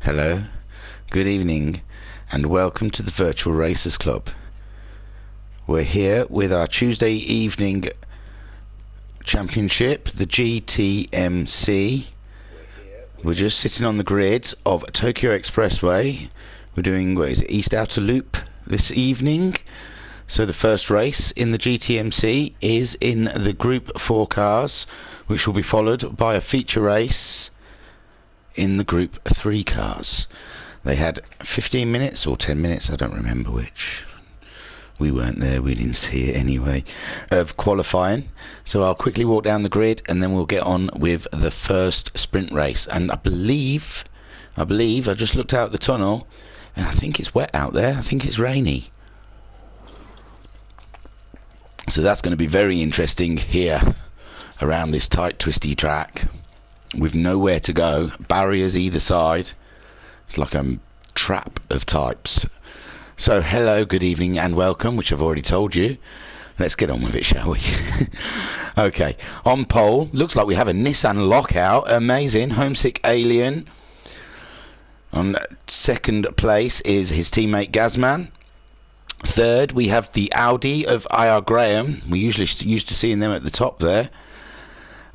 Hello, good evening, and welcome to the Virtual Racers Club. We're here with our Tuesday evening championship, the GTMC. We're just sitting on the grid of Tokyo Expressway. We're doing, what is it, East Outer Loop this evening. So the first race in the GTMC is in the Group 4 cars, which will be followed by a feature race in the Group 3 cars. They had 15 minutes or 10 minutes, I don't remember which. We weren't there, we didn't see it anyway, of qualifying. So I'll quickly walk down the grid and then we'll get on with the first sprint race. And I believe, I just looked out the tunnel and I think it's wet out there. I think it's rainy. So that's going to be very interesting here around this tight, twisty track with nowhere to go, barriers either side. It's like a trap of types. So hello, good evening and welcome, which I've already told you. Let's get on with it, shall we? Okay, on pole, looks like we have a Nissan lockout. Amazing. Homesick Alien. On second place is his teammate Gazman. Third, we have the Audi of IR Graham. We usually used to seeing them at the top there.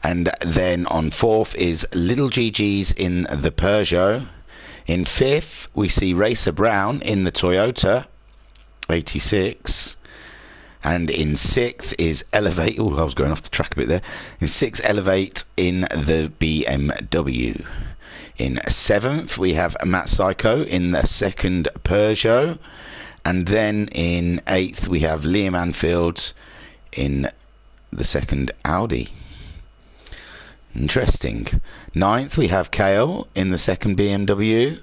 And then on fourth is Little GG's in the Peugeot. In fifth, we see Racer Brown in the Toyota 86. And in sixth is Elevate. Oh, I was going off the track a bit there. In sixth, Elevate in the BMW. In seventh, we have Matt Psycho in the second Peugeot. And then in eighth, we have Liam Anfield in the second Audi. Interesting. Ninth, we have Kale in the second BMW.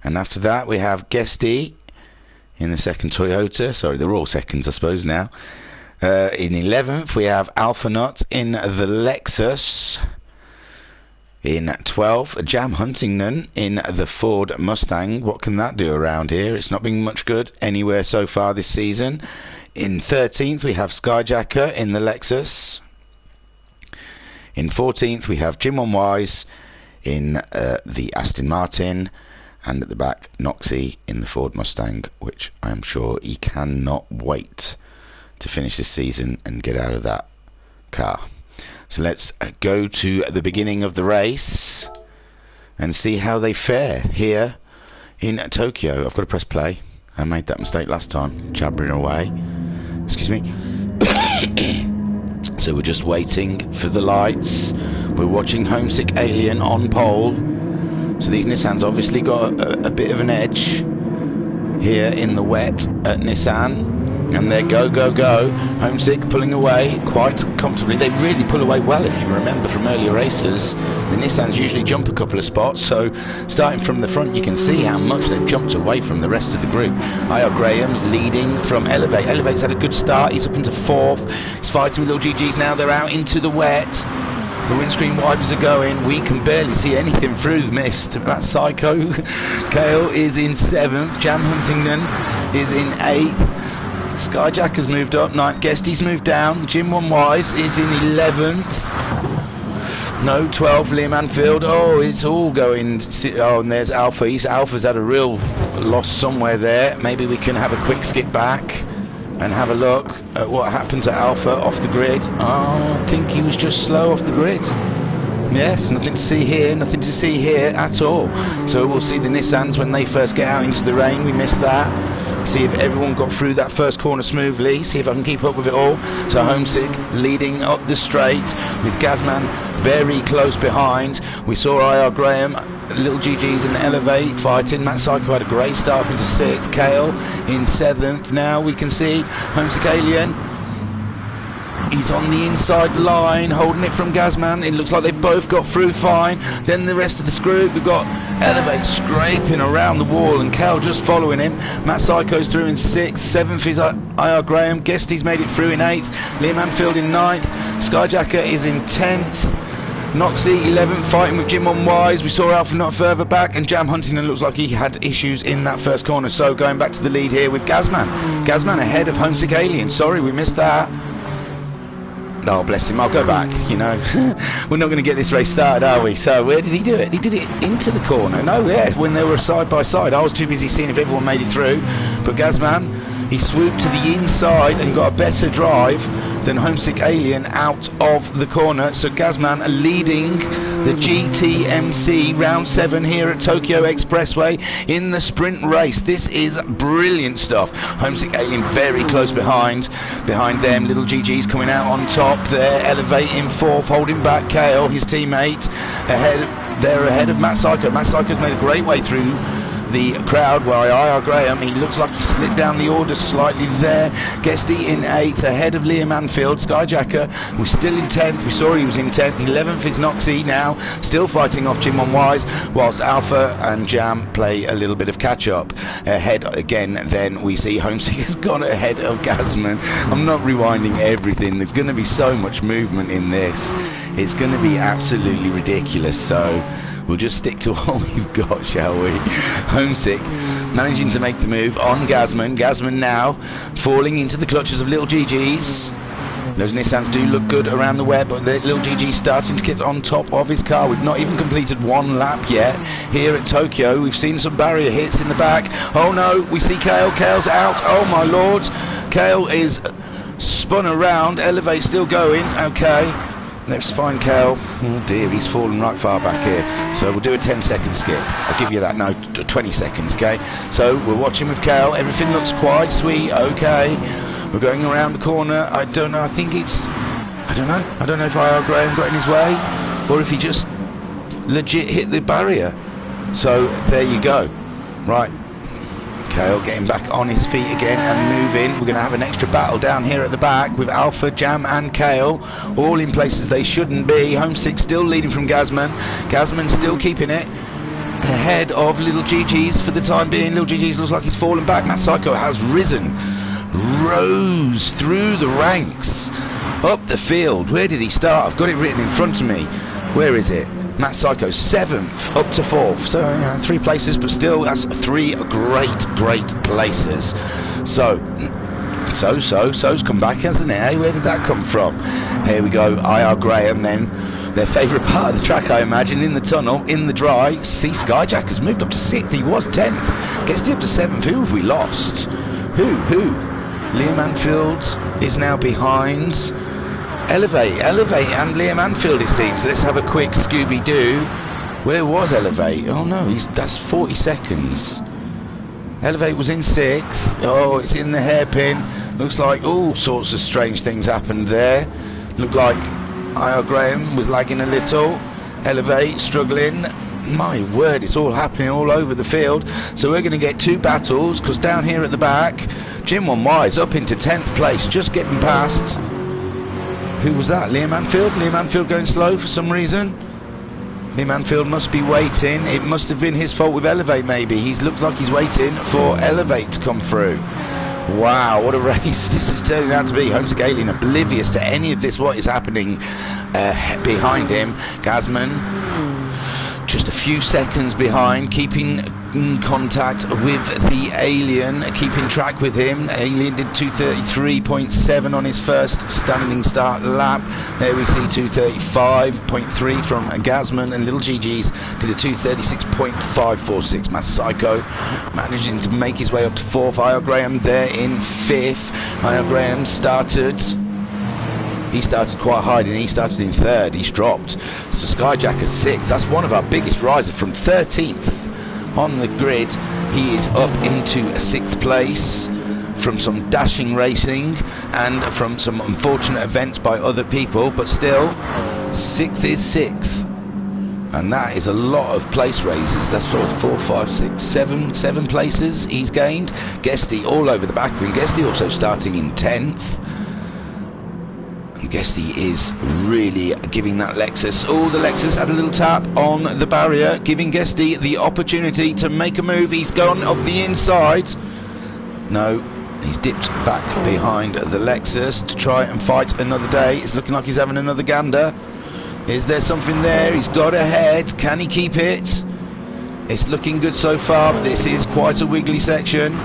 And after that, we have Guesty in the second Toyota. Sorry, they're all seconds, I suppose, now. In 11th, we have Alpha Nut in the Lexus. In 12th, Jam Huntington in the Ford Mustang. What can that do around here? It's not been much good anywhere so far this season. In 13th, we have Skyjacker in the Lexus. In 14th, we have Jim on Wise in the Aston Martin. And at the back, Noxie in the Ford Mustang, which I am sure he cannot wait to finish this season and get out of that car. So let's go to the beginning of the race and see how they fare here in Tokyo. I've got to press play. I made that mistake last time, jabbering away. Excuse me. So we're just waiting for the lights. We're watching Homesick Alien on pole. So these Nissans obviously got a bit of an edge here in the wet at Nissan. And they're go, go, go. Homesick pulling away quite comfortably. They really pull away well, if you remember from earlier races. The Nissans usually jump a couple of spots. So starting from the front, you can see how much they've jumped away from the rest of the group. IR Graham leading from Elevate. Elevate's had a good start. He's up into fourth. He's fighting with Little GG's now. They're out into the wet. The windscreen wipers are going. We can barely see anything through the mist. That Psycho. Kale is in seventh. Jam Huntington is in eighth. Skyjack has moved up. Ninth. Guesty's moved down. Jim One Wise is in 11th. No, 12. Liam Anfield. Oh, it's all going. Oh, and there's Alpha. Alpha's had a real loss somewhere there. Maybe we can have a quick skip back and have a look at what happened to Alpha off the grid. Oh, I think he was just slow off the grid. Yes, nothing to see here, nothing to see here at all. So we'll see the Nissans when they first get out into the rain. We missed that. See if everyone got through that first corner smoothly. See if I can keep up with it all. So Homesick leading up the straight with Gazman very close behind. We saw IR Graham, Little GG's in the Elevate fighting. Matt Psycho had a great start into 6th. Kale in 7th. Now we can see Homesick Alien. He's on the inside line, holding it from Gazman. It looks like they both got through fine. Then the rest of this group, we've got Elevate scraping around the wall and Cal just following him. Matt Psycho's through in 6th. 7th is IR Graham. Guesty's made it through in 8th. Liam Anfield in 9th. Skyjacker is in 10th. Noxie 11th, fighting with Jim on Wise. We saw Alpha not further back, and Jam Huntington looks like he had issues in that first corner. So going back to the lead here with Gazman. Gazman ahead of Homesick Alien. Sorry, we missed that. Oh, bless him. I'll go back, you know. We're not going to get this race started, are we? So where did he do it? He did it into the corner. No, yeah, when they were side by side. I was too busy seeing if everyone made it through. But Gazman, he swooped to the inside and got a better drive than Homesick Alien out of the corner. So Gazman leading the GTMC round 7 here at Tokyo Expressway in the sprint race. This is brilliant stuff. Homesick Alien very close behind them. Little GG's coming out on top there, elevating fourth, holding back Kale, his teammate, ahead of Matt Psycho. Matt Psycho's made a great way through the crowd while IR Graham, he looks like he slipped down the order slightly there. Guesty in 8th, ahead of Liam Anfield. Skyjacker was still in 10th, we saw he was in 10th. 11th is Noxie now, still fighting off Jim on Wise, whilst Alpha and Jam play a little bit of catch up. Ahead again, then we see Homesick has gone ahead of Gazman. I'm not rewinding everything, there's going to be so much movement in this, it's going to be absolutely ridiculous. So we'll just stick to what we've got, shall we? Homesick managing to make the move on Gazman. Gazman now falling into the clutches of Little GG's. Those Nissans do look good around the web, but the Little GG starting to get on top of his car. We've not even completed one lap yet here at Tokyo. We've seen some barrier hits in the back. Oh no, we see Kale. Kale's out. Oh my lord. Kale is spun around. Elevate still going. Okay. Let's find Kale. Oh dear, he's fallen right far back here. So we'll do a 10-second skip. I'll give you that. No, 20 seconds, okay? So we're watching with Kale. Everything looks quite sweet, okay? We're going around the corner. I don't know. I think it's... I don't know if IR Graham got in his way or if he just legit hit the barrier. So there you go. Right. Kale getting back on his feet again and moving. We're going to have an extra battle down here at the back with Alpha, Jam and Kale all in places they shouldn't be. Homesick still leading from Gazman. Gazman still keeping it ahead of Little GG's for the time being. Little GG's looks like he's fallen back. Matt Psycho has rose through the ranks up the field. Where did he start? I've got it written in front of me. Where is it? Matt Psycho 7th up to 4th, so 3 places, but still that's 3 great places. So's come back, hasn't it? Hey, where did that come from? Here we go, IR Graham then, their favourite part of the track I imagine, in the tunnel, in the dry. See, Skyjack has moved up to 6th, he was 10th, gets up to 7th. Who have we lost? Who? Liam Anfield is now behind Elevate and Liam Anfield, it seems. Let's have a quick Scooby-Doo. Where was Elevate? Oh no, that's 40 seconds. Elevate was in 6th. Oh, it's in the hairpin. Looks like all sorts of strange things happened there. Looked like IR Graham was lagging a little. Elevate struggling. My word, it's all happening all over the field. So we're going to get 2 battles, because down here at the back, Jim on Wise up into 10th place, just getting past... Who was that? Liam Anfield? Liam Anfield going slow for some reason. Liam Anfield must be waiting. It must have been his fault with Elevate, maybe. He looks like he's waiting for Elevate to come through. Wow, what a race this is turning out to be. Homesick Alien oblivious to any of this, what is happening behind him. Gazman just a few seconds behind, keeping in contact with the Alien, keeping track with him. Alien did 2:33.7 on his first standing start lap. There we see 2:35.3 from Gazman, and Little GG's did a 2:36.546. Matt Psycho managing to make his way up to 4th. IR Graham there in 5th. IR Graham started quite high, and he started in 3rd. He's dropped. So Skyjacker 6th. That's one of our biggest rises from 13th on the grid. He is up into a 6th place from some dashing racing and from some unfortunate events by other people, but still 6th is 6th, and that is a lot of place raises. That's 4, 5, 6, 7 places he's gained. Guesty all over the back of him. Guesty also starting in 10th. Guesty is really giving that Lexus. Oh, the Lexus had a little tap on the barrier, giving Guesty the opportunity to make a move. He's gone up the inside. No, he's dipped back behind the Lexus to try and fight another day. It's looking like he's having another gander. Is there something there? He's got ahead. Can he keep it? It's looking good so far, but this is quite a wiggly section.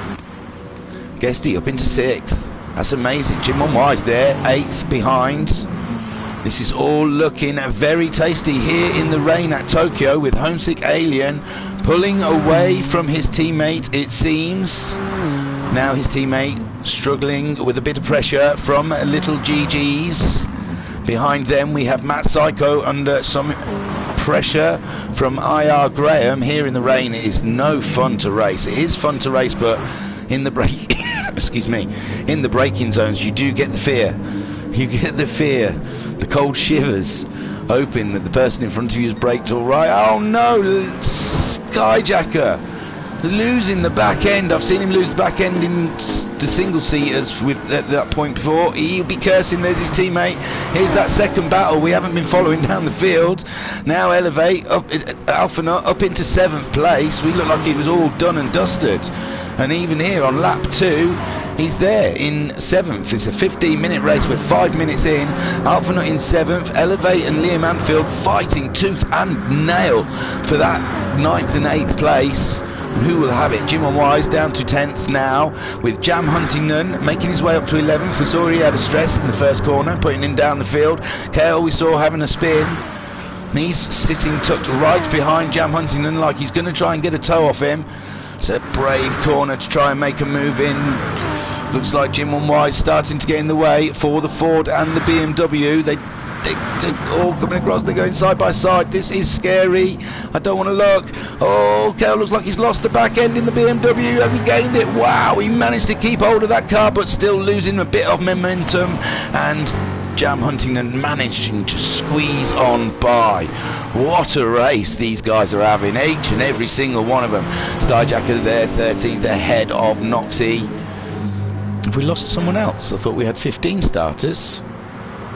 Guesty up into 6th. That's amazing. Jim on Wise there, 8th behind. This is all looking very tasty here in the rain at Tokyo, with Homesick Alien pulling away from his teammate, it seems. Now his teammate struggling with a bit of pressure from Little GG's. Behind them we have Matt Psycho under some pressure from IR Graham. Here in the rain it is no fun to race. It is fun to race, but in the break excuse me, in the braking zones you do get the fear. You get the fear, the cold shivers, hoping that the person in front of you has braked all right. Oh no, Skyjacker losing the back end. I've seen him lose the back end in the single-seaters with at that point before. He'll be cursing. There's his teammate. Here's that second battle we haven't been following down the field. Now Elevate up, Alpha Nut up into 7th place. We look like it was all done and dusted. And even here on lap 2, he's there in 7th. It's a 15-minute race. We're 5 minutes in. Alpha Nut in 7th. Elevate and Liam Anfield fighting tooth and nail for that 9th and 8th place. Who will have it? Jim on Wise down to 10th now, with Jam Huntington making his way up to 11th. We saw he had a stress in the first corner, putting him down the field. Kale we saw having a spin. He's sitting tucked right behind Jam Huntington like he's going to try and get a toe off him. It's a brave corner to try and make a move in. Looks like Jim on Wise starting to get in the way for the Ford and the BMW. They're all coming across. They're going side by side. This is scary. I don't want to look. Oh, Kale looks like he's lost the back end in the BMW. Has he gained it? Wow, he managed to keep hold of that car, but still losing a bit of momentum. And Jam Huntington managing to squeeze on by. What a race these guys are having, each and every single one of them. Skyjacker there, 13th, ahead of Noxie. Have we lost someone else? I thought we had 15 starters.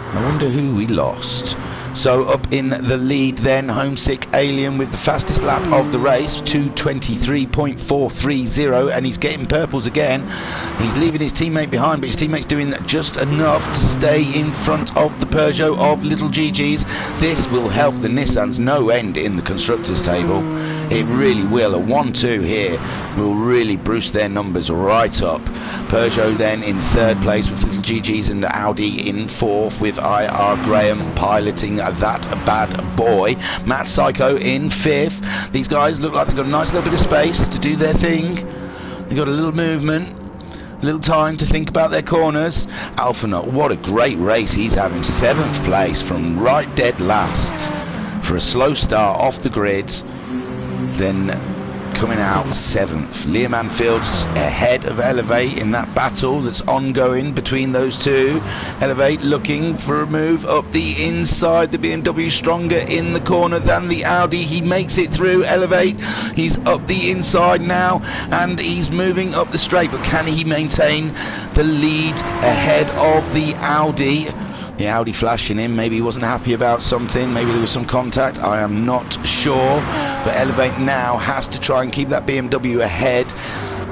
I wonder who we lost. So up in the lead then, Homesick Alien with the fastest lap of the race, 2:23.430, and he's getting purples again. He's leaving his teammate behind, but his teammate's doing just enough to stay in front of the Peugeot of Little GG's. This will help the Nissans no end in the constructors table. It really will. A 1-2 here will really boost their numbers right up. Peugeot then in 3rd place with Little GG's, and Audi in 4th with IR Graham piloting that bad boy. Matt Psycho in 5th. These guys look like they've got a nice little bit of space to do their thing. They've got a little movement, a little time to think about their corners. Alpha Nut, what a great race he's having. 7th place from right dead last for a slow start off the grid. Then coming out 7th. Liam Anfield's ahead of Elevate in that battle that's ongoing between those two. Elevate looking for a move up the inside. The BMW stronger in the corner than the Audi. He makes it through. Elevate, he's up the inside now and he's moving up the straight, but can he maintain the lead ahead of the Audi? The Audi flashing him, maybe he wasn't happy about something, maybe there was some contact, I am not sure. But Elevate now has to try and keep that BMW ahead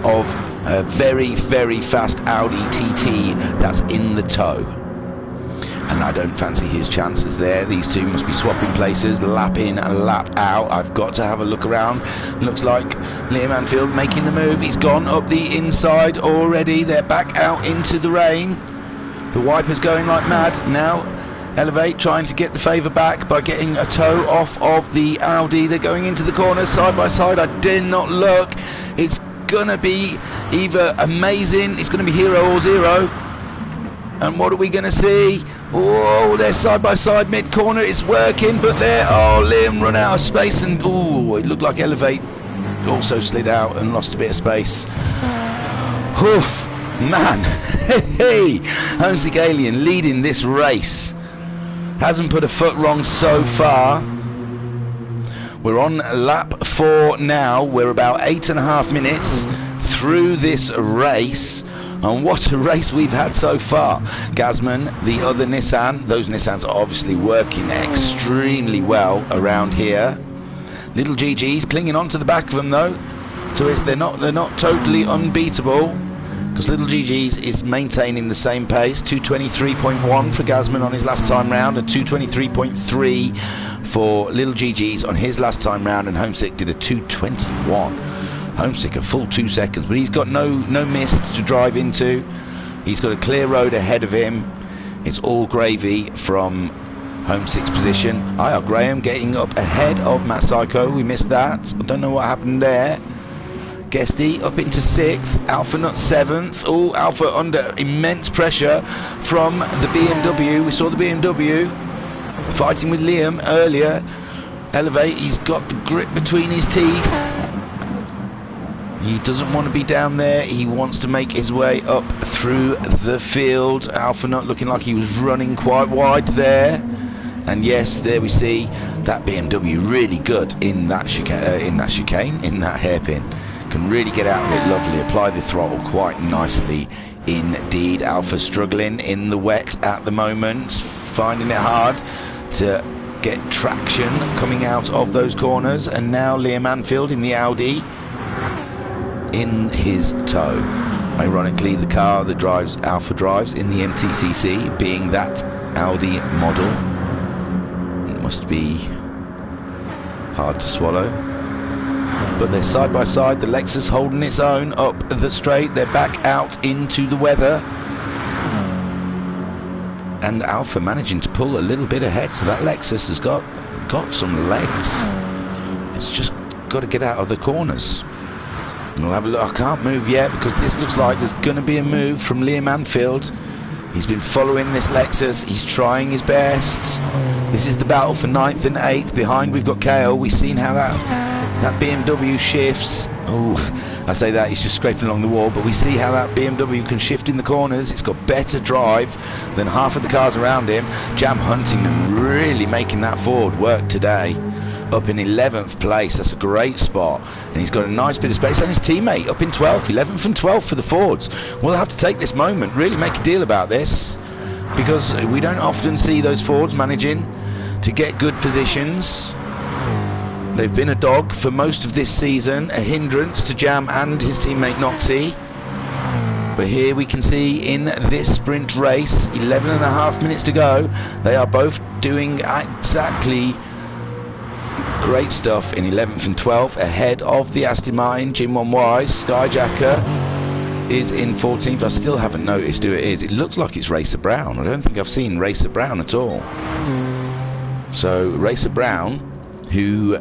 of a very, very fast Audi TT that's in the tow. And I don't fancy his chances there. These two must be swapping places, lap in and lap out. I've got to have a look around. Looks like Liam Anfield making the move. He's gone up the inside already. They're back out into the rain. The wipers going like mad. Now Elevate trying to get the favour back by getting a toe off of the Audi. They're going into the corner side by side. I dare not look. It's gonna be either amazing, it's gonna be hero or zero. And what are we gonna see? Oh, they're side by side mid corner. It's working, but there, oh, Liam run out of space, and oh, it looked like Elevate also slid out and lost a bit of space. Oof. Man, hey, Homesick Alien leading this race. Hasn't put a foot wrong so far. We're on lap 4 now. We're about 8.5 minutes through this race. And what a race we've had so far. Gazman, the other Nissan. Those Nissans are obviously working extremely well around here. Little GG's clinging on to the back of them though. So they're not totally unbeatable. Because Little GG's is maintaining the same pace, 2:23.1 for Gazman on his last time round, and 2:23.3 for Little GG's on his last time round, and Homesick did a 2:21. Homesick a full 2 seconds, but he's got no mist to drive into. He's got a clear road ahead of him. It's all gravy from Homesick's position. IR Graham getting up ahead of Matt Psycho. We missed that. I don't know what happened there. Guesty up into 6th, Alpha Nut 7th. Oh, Alpha under immense pressure from the BMW. We saw the BMW fighting with Liam earlier. Elevate, he's got the grip between his teeth. He doesn't want to be down there. He wants to make his way up through the field. Alpha Nut looking like he was running quite wide there. And yes, there we see that BMW really good in that chicane, in that hairpin. Can really get out of it lovely, apply the throttle quite nicely indeed. Alpha struggling in the wet at the moment, finding it hard to get traction coming out of those corners. And now Liam Anfield in the Audi in his tow. Ironically, the car that drives Alpha drives in the MTCC, being that Audi model. It must be hard to swallow. But they're side by side. The Lexus holding its own up the straight. They're back out into the weather. And Alpha managing to pull a little bit ahead. So that Lexus has got some legs. It's just got to get out of the corners. And we'll have a look. I can't move yet because this looks like there's going to be a move from Liam Anfield. He's been following this Lexus. He's trying his best. This is the battle for 9th and 8th. Behind we've got KO. We've seen how that BMW shifts. Oh, I say that, he's just scraping along the wall, but we see how that BMW can shift in the corners. It's got better drive than half of the cars around him. Jam Huntington really making that Ford work today. Up in 11th place, that's a great spot. And he's got a nice bit of space. And his teammate up in 12th, 11th and 12th for the Fords. We'll have to take this moment, really make a deal about this, because we don't often see those Fords managing to get good positions. They've been a dog for most of this season, a hindrance to Jam and his teammate Noxie. But here we can see in this sprint race, 11.5 minutes to go, they are both doing exactly great stuff in 11th and 12th, ahead of the Aston Martin. Jim One Wise, Skyjacker is in 14th. I still haven't noticed who it is. It looks like it's Racer Brown. I don't think I've seen Racer Brown at all. So Racer Brown, who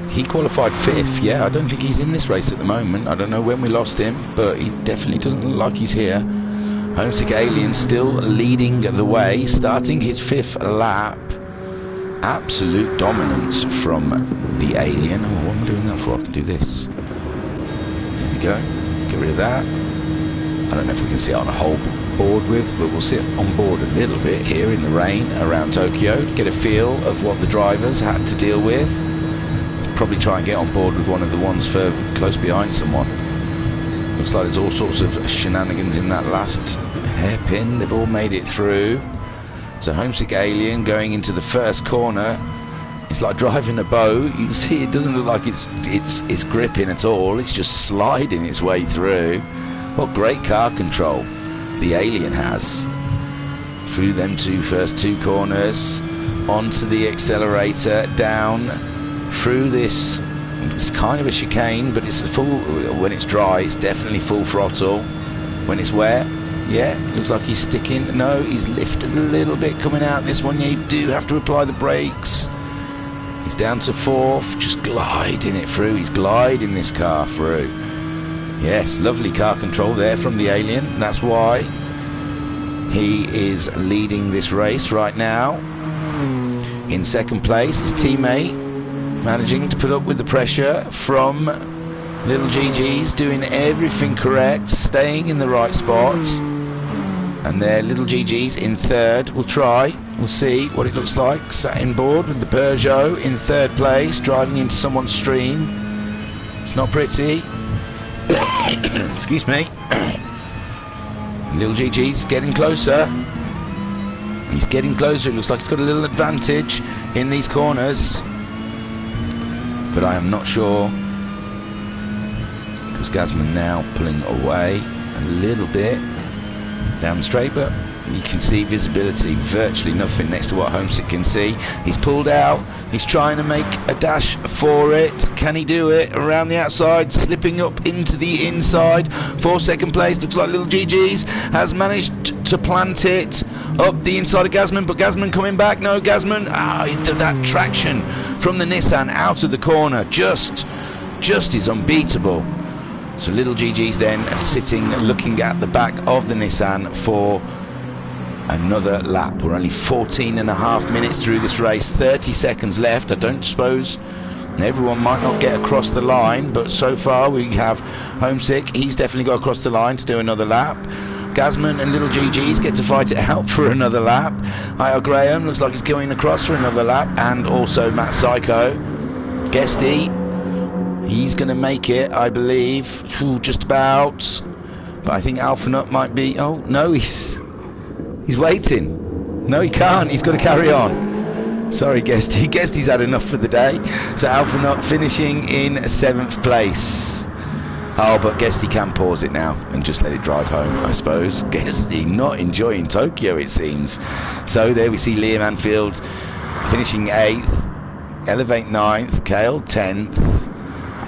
he qualified 5th. Yeah, I don't think he's in this race at the moment. I don't know when we lost him, but he definitely doesn't look like he's here. Homesick Alien still leading the way, starting his 5th lap. Absolute dominance from the Alien. Oh, what am I doing that for? I can do this. There we go. Get rid of that. I don't know if we can sit on a whole board with, but we'll sit on board a little bit here in the rain around Tokyo to get a feel of what the drivers had to deal with. Probably try and get on board with one of the ones for close behind someone. Looks like there's all sorts of shenanigans in that last hairpin. They've all made it through. So Homesick Alien going into the first corner. It's like driving a boat. You can see it doesn't look like it's gripping at all. It's just sliding its way through. What great car control the Alien has. Through them first two corners, onto the accelerator, down through this. It's kind of a chicane, but it's a full. When it's dry, it's definitely full throttle. When it's wet, yeah, looks like he's sticking. No, he's lifted a little bit coming out this one. Yeah, you do have to apply the brakes. He's down to 4th, just gliding it through. He's gliding this car through. Yes, lovely car control there from the Alien. And that's why he is leading this race right now. In 2nd place, his teammate managing to put up with the pressure from Little GG's, doing everything correct, staying in the right spot. And there, Little GG's in 3rd. We'll try. We'll see what it looks like. Sat in board with the Peugeot in 3rd place, driving into someone's stream. It's not pretty. Excuse me. Little GG's getting closer. He's getting closer. It looks like he's got a little advantage in these corners. But I am not sure. Because Gazman now pulling away a little bit down the straight, but you can see visibility, virtually nothing next to what Homesick can see. He's pulled out, he's trying to make a dash for it. Can he do it? Around the outside, slipping up into the inside for 2nd place. Looks like Little GG's has managed to plant it up the inside of Gazman, but Gazman coming back. No, Gazman, that traction from the Nissan out of the corner just is unbeatable. So little GG's then sitting looking at the back of the Nissan for another lap. We're only 14.5 minutes through this race, 30 seconds left. I don't suppose everyone might not get across the line, but so far we have Homesick. He's definitely got across the line to do another lap. Gazman and little GG's get to fight it out for another lap. IR Graham looks like he's going across for another lap, and also Matt Psycho. Guesty, he's going to make it, I believe. Ooh, just about. But I think Alpha Nut might be. Oh no, he's waiting. No, he can't. He's got to carry on. Sorry, Guesty. Guesty's had enough for the day. So Alpha Nut finishing in 7th place. Oh, but Guesty can pause it now and just let it drive home, I suppose. Guesty not enjoying Tokyo, it seems. So there we see Liam Anfield finishing 8th, Elevate 9th, Kale 10th,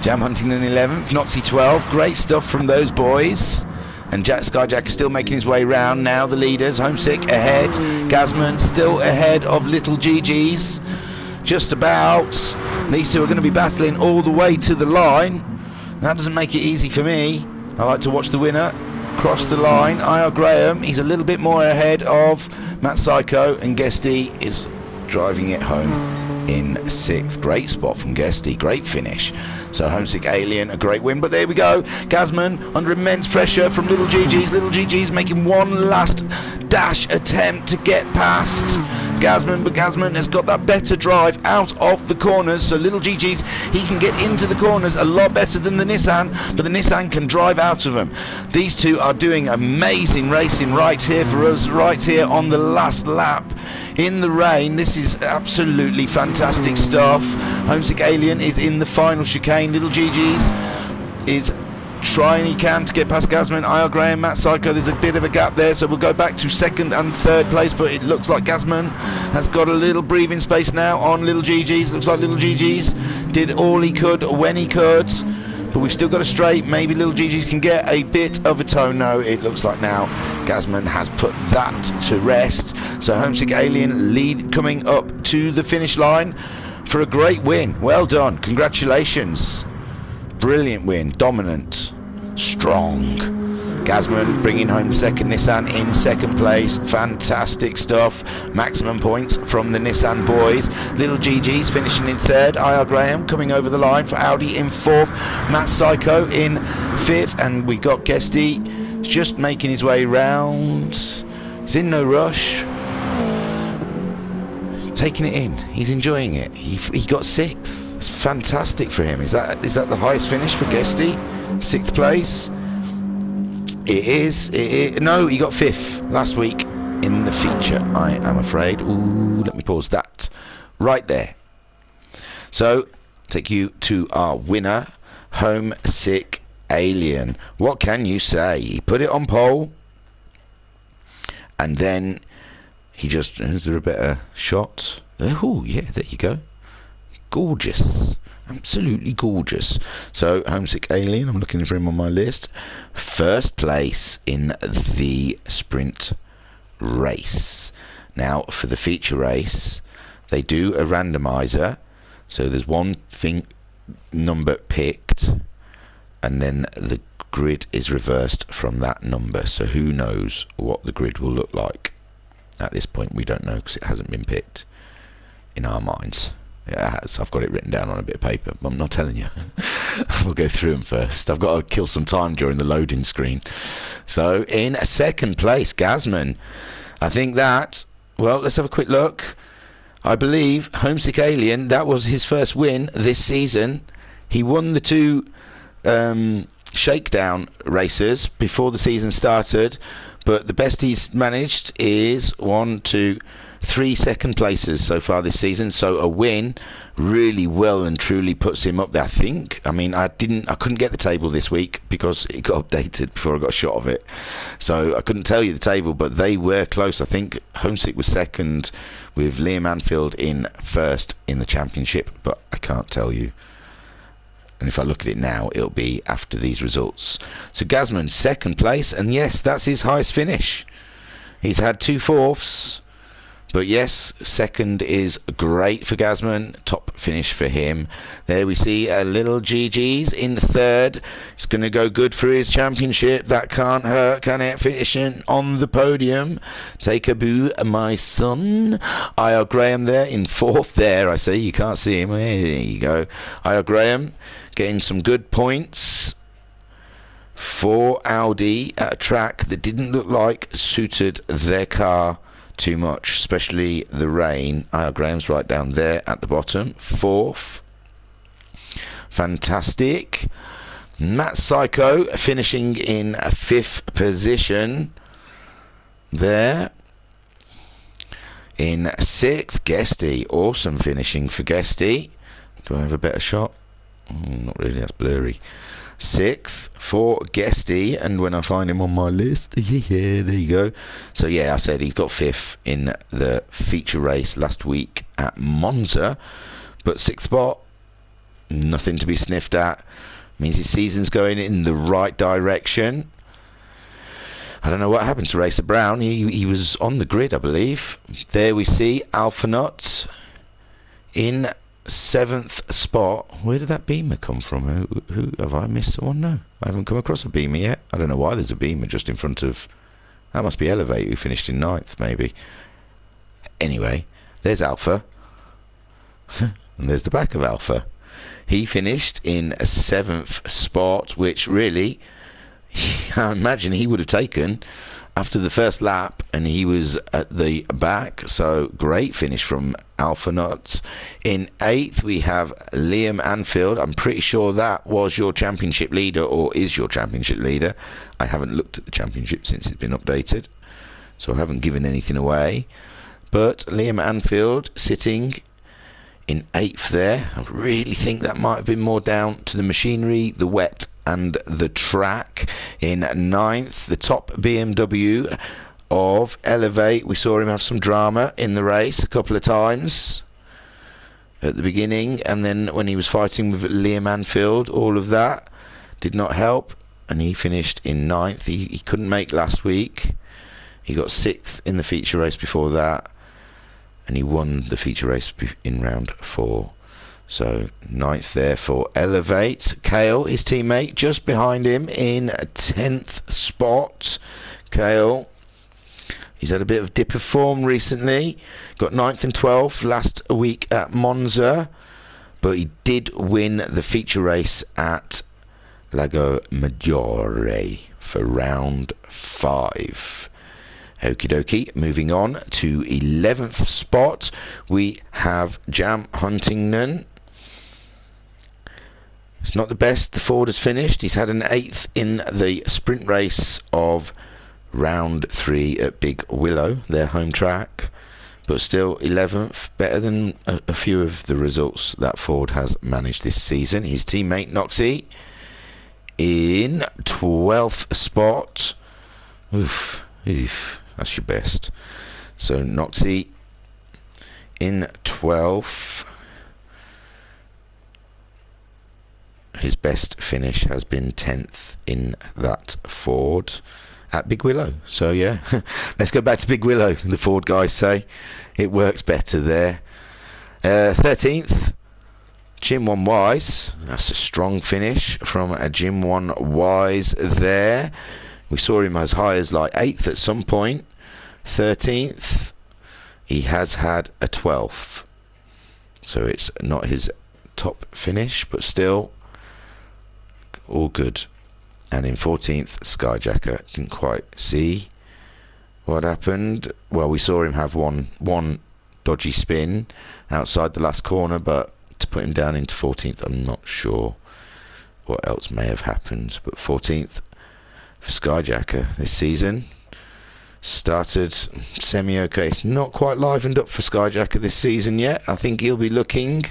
Jam Huntington 11th, Noxie 12th. Great stuff from those boys. And Skyjack is still making his way round. Now the leaders, Homesick ahead, Gazman still ahead of little GG's. Just about. These two are going to be battling all the way to the line. That doesn't make it easy for me. I like to watch the winner cross the line. IR Graham, he's a little bit more ahead of Matt Psycho, and Guesty is driving it home in 6th. Great spot from Guesty, great finish. So Homesick Alien, a great win, but there we go. Gazman under immense pressure from little GG's. Little GG's making one last dash attempt to get past Gazman, but Gazman has got that better drive out of the corners, so little GG's, he can get into the corners a lot better than the Nissan, but the Nissan can drive out of them. These two are doing amazing racing right here for us, right here on the last lap in the rain. This is absolutely fantastic stuff. Homesick Alien is in the final chicane. Little GG's is trying he can to get past Gazman. IR Graham, Matt Psycho, there's a bit of a gap there, so we'll go back to 2nd and 3rd place, but it looks like Gazman has got a little breathing space now on little GG's. Looks like little GG's did all he could when he could, but we've still got a straight. Maybe little GG's can get a bit of a tone. No, it looks like now Gazman has put that to rest. So Homesick Alien lead coming up to the finish line for a great win. Well done, congratulations. Brilliant win, dominant, strong. Gazman bringing home the 2nd Nissan in 2nd place. Fantastic stuff. Maximum points from the Nissan boys. Little GG's finishing in 3rd. IR Graham coming over the line for Audi in 4th. Matt Psycho in 5th. And we got Guesty just making his way round. He's in no rush. Taking it in. He's enjoying it. He got 6th. It's fantastic for him. Is that the highest finish for Guesty? 6th place? It is. No, he got 5th last week in the feature, I am afraid. Ooh, let me pause that right there. So, take you to our winner, Homesick Alien. What can you say? He put it on pole, and then he just... Is there a better shot? Oh, yeah, there you go. Gorgeous, absolutely gorgeous. So Homesick Alien, I'm looking for him on my list. 1st place in the sprint race. Now for the feature race, they do a randomizer, so there's one thing number picked, and then the grid is reversed from that number. So who knows what the grid will look like? At this point we don't know, because it hasn't been picked in our minds. Yeah, it has. I've got it written down on a bit of paper, but I'm not telling you. We'll go through them first. I've got to kill some time during the loading screen. So in 2nd place, Gazman. I think that, well, let's have a quick look. I believe Homesick Alien, that was his first win this season. He won the 2 shakedown races before the season started, but the best he's managed is 1, 2, 3 second places so far this season. So a win really well and truly puts him up there, I think. I mean, I couldn't get the table this week because it got updated before I got a shot of it, so I couldn't tell you the table, but they were close. I think Homesick was 2nd with Liam Anfield in 1st in the championship, but I can't tell you. And if I look at it now, it'll be after these results. So Gazman 2nd place, and yes, that's his highest finish. He's had 2 fourths. But yes, second is great for Gazman. Top finish for him. There we see a little GG's in third. It's going to go good for his championship. That can't hurt, can it? Finishing on the podium. Take a boo, my son. I.R. Graham there in fourth. There, I see. You can't see him. There you go. I.R. Graham getting some good points for Audi at a track that didn't look like suited their car too much, especially the rain. Graham's right down there at the bottom, fourth. Fantastic. Matt Psycho finishing in fifth position there. In sixth, Guesty, awesome finishing for Guesty. Do I have a better shot? Not really, that's blurry. Sixth for Guesty, and when I find him on my list, yeah, there you go. So yeah, I said he's got fifth in the feature race last week at Monza, but sixth spot, nothing to be sniffed at. Means his season's going in the right direction. I don't know what happened to Racer Brown. He was on the grid, I believe. There we see Alpha Nuts in seventh spot. Where did that Beamer come from? Who have I missed one? No, I haven't come across a Beamer yet. I don't know why there's a Beamer just in front of. That must be Elevate, who finished in ninth, maybe. Anyway, there's Alpha, and there's the back of Alpha. He finished in a seventh spot, which really, I imagine he would have taken after the first lap, and he was at the back. So great finish from Alpha Nuts. In eighth we have Liam Anfield. I'm pretty sure that was your championship leader, or is your championship leader. I haven't looked at the championship since it's been updated, so I haven't given anything away. But Liam Anfield sitting in eighth there. I really think that might have been more down to the machinery, the wet and the track. In ninth, the top BMW of Elevate. We saw him have some drama in the race a couple of times at the beginning, and then when he was fighting with Liam Anfield, all of that did not help, and he finished in ninth. He couldn't make last week. He got sixth in the feature race before that, and he won the feature race in round 4. So ninth there for Elevate. Kale, his teammate, just behind him in 10th spot. Kale, he's had a bit of dip of form recently. Got 9th and 12th last week at Monza, but he did win the feature race at Lago Maggiore for round 5. Okie dokie, moving on to 11th spot, we have Jam Huntington. It's not the best the Ford has finished. He's had an 8th in the sprint race of round 3 at Big Willow, their home track, but still 11th, better than a few of the results that Ford has managed this season. His teammate Noxie in 12th spot. Oof, that's your best. So Noxie in 12th. His best finish has been 10th in that Ford at Big Willow. So yeah, let's go back to Big Willow. The Ford guys say it works better there. 13th, Jim 1 Wise. That's a strong finish from a Jim 1 Wise there. We saw him as high as like 8th at some point. 13th. He has had a 12th, so it's not his top finish, but still all good. And in 14th, Skyjacker. Didn't quite see what happened. Well, we saw him have one dodgy spin outside the last corner, but to put him down into 14th, I'm not sure what else may have happened. But 14th for Skyjacker this season. Started semi-okay. It's not quite livened up for Skyjacker this season yet. I think he'll be looking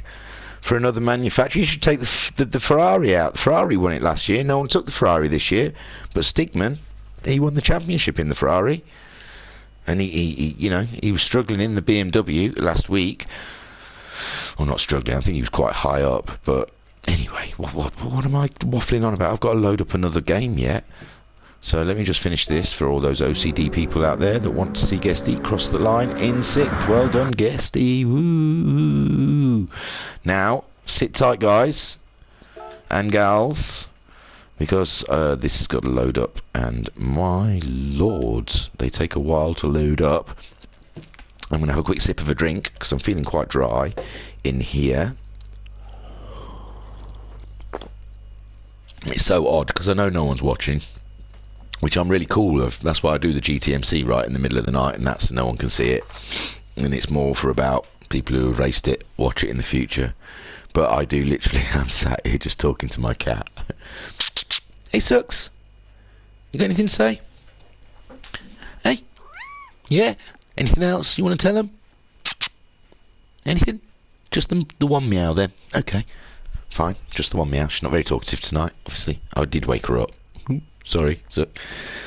for another manufacturer. You should take the Ferrari out. The Ferrari won it last year. No one took the Ferrari this year, but Stigman, he won the championship in the Ferrari, and he was struggling in the BMW last week. Well, not struggling. I think he was quite high up. But anyway, what am I waffling on about? I've got to load up another game yet. So let me just finish this for all those OCD people out there that want to see Guesty cross the line in 6th. Well done, Guesty. Woo! Now, sit tight, guys and gals, because this has got to load up, and my lord, they take a while to load up. I'm going to have a quick sip of a drink because I'm feeling quite dry in here. It's so odd because I know no one's watching, which I'm really cool of. That's why I do the GTMC right in the middle of the night, and that's so no one can see it. And it's more for about people who have raced it, watch it in the future. But I do literally, I'm sat here just talking to my cat. Hey, Sucks. You got anything to say? Hey? Yeah? Anything else you want to tell them? Anything? Just the one meow then. Okay. Fine. Just the one meow. She's not very talkative tonight, obviously. I did wake her up. Sorry. So,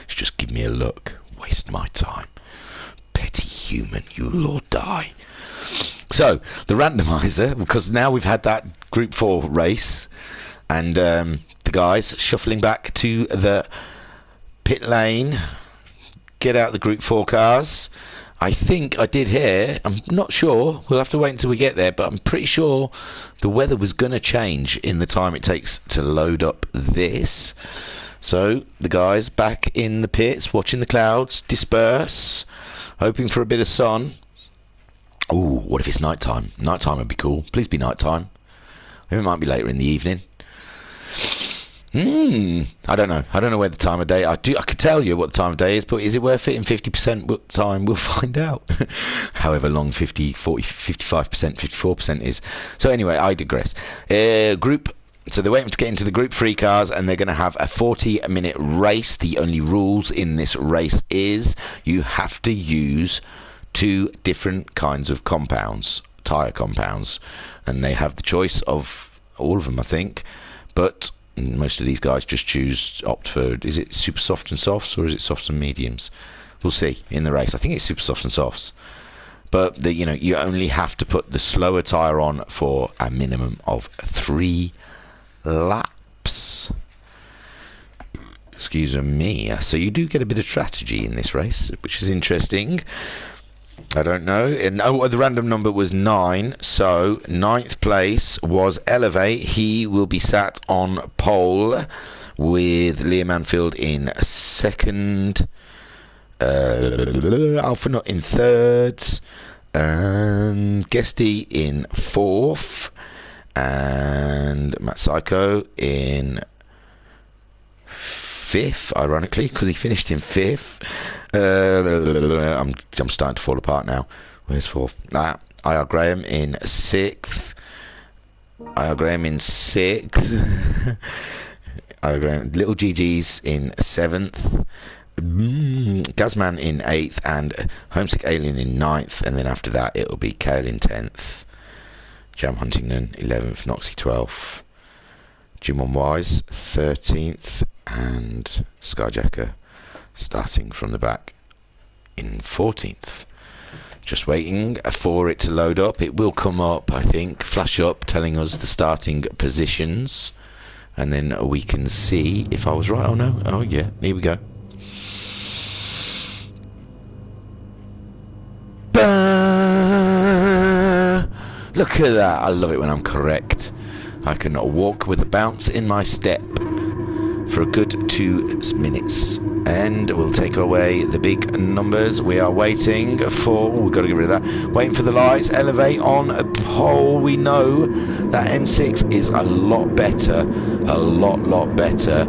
she's just give me a look. Waste my time. Petty human, you'll all die. So, the randomizer, because now we've had that Group 4 race, and the guys shuffling back to the pit lane, get out the Group 4 cars. I think I did hear, I'm not sure, we'll have to wait until we get there, but I'm pretty sure the weather was going to change in the time it takes to load up this. So, the guys back in the pits, watching the clouds disperse, hoping for a bit of sun. Ooh, what if it's night time? Night time would be cool. Please be night time. It might be later in the evening. I don't know. I don't know where the time of day. I could tell you what the time of day is, but is it worth it in 50% time? We'll find out. However long 50, 40, 55%, 54% is. So anyway, I digress. So they're waiting to get into the Group 3 cars, and they're going to have a 40-minute race. The only rules in this race is you have to use 2 different kinds of compounds, tyre compounds, and they have the choice of all of them, I think, but most of these guys just opt for, is it super soft and softs, or is it softs and mediums? We'll see in the race. I think it's super softs and softs, but you only have to put the slower tyre on for a minimum of 3 laps. Excuse me. So you do get a bit of strategy in this race, which is interesting. I don't know. And the random number was 9, so 9th place was Elevate. He will be sat on pole with Liam Anfield in 2nd, Alpha Nut in 3rd, and Guesty in 4th, and Matt Psycho in 5th, ironically, because he finished in 5th. I'm starting to fall apart now. Where's 4th? IR Graham in 6th. IR Graham in 6th. IR Graham, Little GG's in 7th. Gazman in 8th, and Homesick Alien in 9th, and then after that it'll be Kale in 10th. Jam Huntington 11th, Noxie 12th. Jim on Wise 13th, and Skyjacker starting from the back in 14th. Just waiting for it to load up. It will come up, I think, flash up telling us the starting positions, and then we can see if I was right or no. Oh yeah, here we go. Look at that. I love it when I'm correct. I can walk with a bounce in my step for a good 2 minutes, and we'll take away the big numbers. We are waiting for, we've got to get rid of that, waiting for the lights. Elevate on a pole. We know that M6 is a lot better, a lot better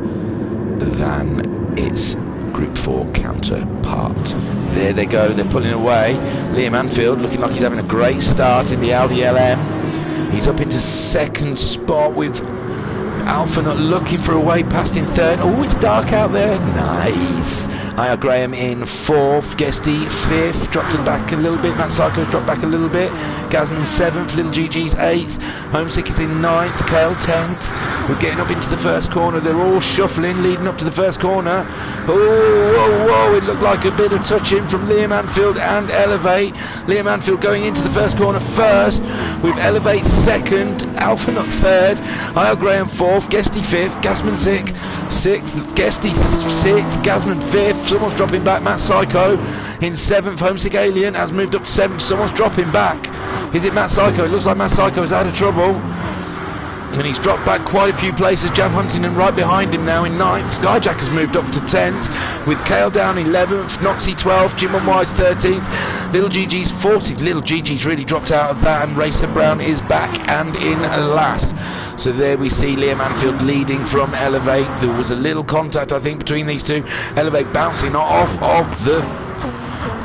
than its Group 4 counterpart. There they go, they're pulling away. Liam Anfield looking like he's having a great start in the Audi LM. He's up into 2nd spot with Alpha not looking for a way past in 3rd. Oh, it's dark out there. Nice. IR Graham in 4th. Guesty 5th. Dropped it back a little bit. Matt Psycho's dropped back a little bit. Gazman 7th. Little GG's 8th. Homesick is in 9th, Kale 10th. We're getting up into the first corner. They're all shuffling, leading up to the first corner. Oh, whoa, whoa, it looked like a bit of touching from Liam Anfield and Elevate. Liam Anfield going into the first corner first, with Elevate 2nd, Alpha Nut 3rd, Isle Graham 4th, Guesty 5th, Gasman 6th, Guesty 6th, Gasman 5th. Someone's dropping back, Matt Psycho in 7th. Homesick Alien has moved up to 7th. Someone's dropping back. Is it Matt Psycho? It looks like Matt Psycho is out of trouble, and he's dropped back quite a few places. Jam Huntington right behind him now in 9th. Skyjack has moved up to 10th, with Kale down 11th, Noxie 12th, Jim on Wise 13th, Little GG's 14th. Little GG's really dropped out of that, and Racer Brown is back and in last. So there we see Liam Anfield leading from Elevate. There was a little contact, I think, between these two. Elevate bouncing off of the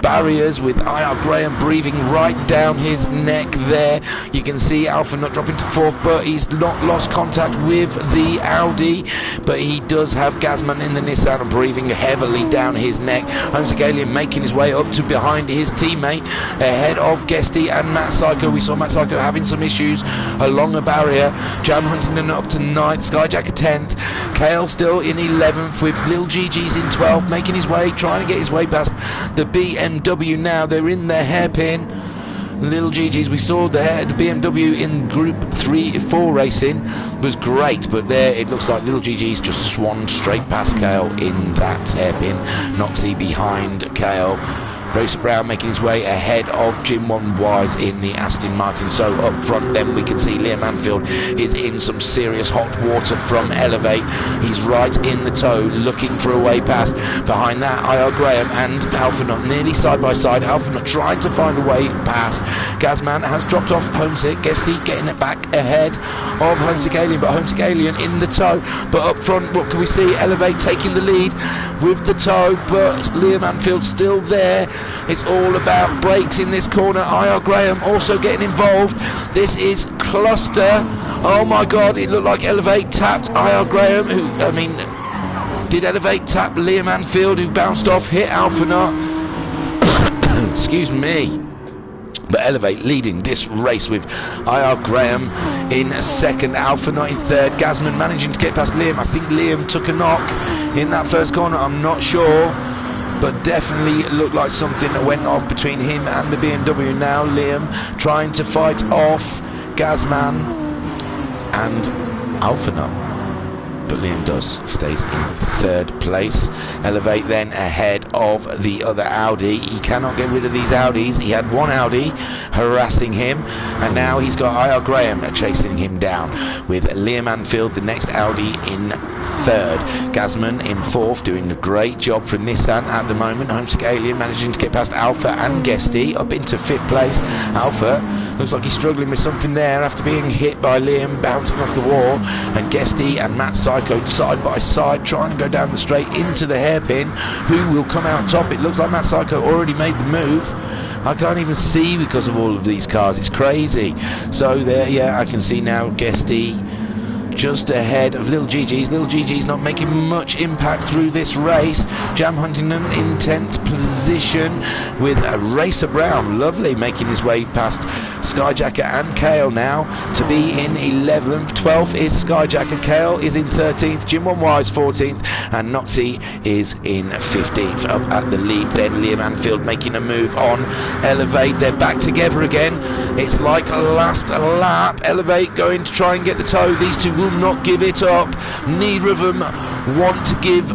barriers, with IR Graham breathing right down his neck there. You can see Alpha Nut dropping to 4th, but he's not lost contact with the Audi, but he does have Gasman in the Nissan and breathing heavily down his neck. Homesick Alien making his way up to behind his teammate, ahead of Guesty and Matt Psycho. We saw Matt Psycho having some issues along the barrier. Jam Huntington up to 9th, Skyjack at 10th, Kale still in 11th, with Lil GG's in 12th, making his way, trying to get his way past the BMW now. They're in their hairpin. Little GG's, we saw the BMW in Group 3-4 racing was great, but there it looks like Little GG's just swanned straight past Kale in that hairpin. Noxie behind Kale. Racer Brown making his way ahead of Jim One Wise in the Aston Martin. So up front then we can see Liam Anfield is in some serious hot water from Elevate. He's right in the tow, looking for a way past. Behind that, IR Graham and Alpha Nut nearly side by side. Alpha Nut trying to find a way past. Gazman has dropped off Homesick. Guesty getting it back ahead of Homesick Alien, but Homesick Alien in the tow. But up front, what can we see? Elevate taking the lead with the tow, but Liam Anfield still there. It's all about brakes in this corner. IR Graham also getting involved. This is cluster. Oh my god, it looked like Elevate tapped IR Graham, who, I mean, did Elevate tap Liam Anfield, who bounced off, hit Alpha Nut? Excuse me. But Elevate leading this race with IR Graham in 2nd, Alpha Nut in 3rd, Gasman managing to get past Liam. I think Liam took a knock in that first corner, I'm not sure, but definitely looked like something that went off between him and the BMW. Now Liam trying to fight off Gasman and Alpha Nut, but Liam does, stays in 3rd place. Elevate then ahead of the other Audi. He cannot get rid of these Audis. He had one Audi harassing him, and now he's got IR Graham chasing him down, with Liam Anfield, the next Audi, in 3rd. Gasman in 4th, doing a great job for Nissan at the moment. Homesick Alien managing to get past Alpha and Guesty up into 5th place. Alpha looks like he's struggling with something there after being hit by Liam, bouncing off the wall, and Guesty and Matt Psycho side by side trying to go down the straight into the hairpin. Who will come out top? It looks like Matt Psycho already made the move. I can't even see because of all of these cars, it's crazy. So there, yeah, I can see now Guesty just ahead of Little GG's. Little GG's not making much impact through this race. Jam Huntington in 10th position, with Racer Brown, lovely, making his way past Skyjacker and Kale now to be in 11th. 12th is Skyjacker, Kale is in 13th, Jim One Wise 14th, and Noxie is in 15th. Up at the lead then, Liam Anfield making a move on Elevate. They're back together again. It's like a last lap. Elevate going to try and get the tow. These two will not give it up. Neither of them want to give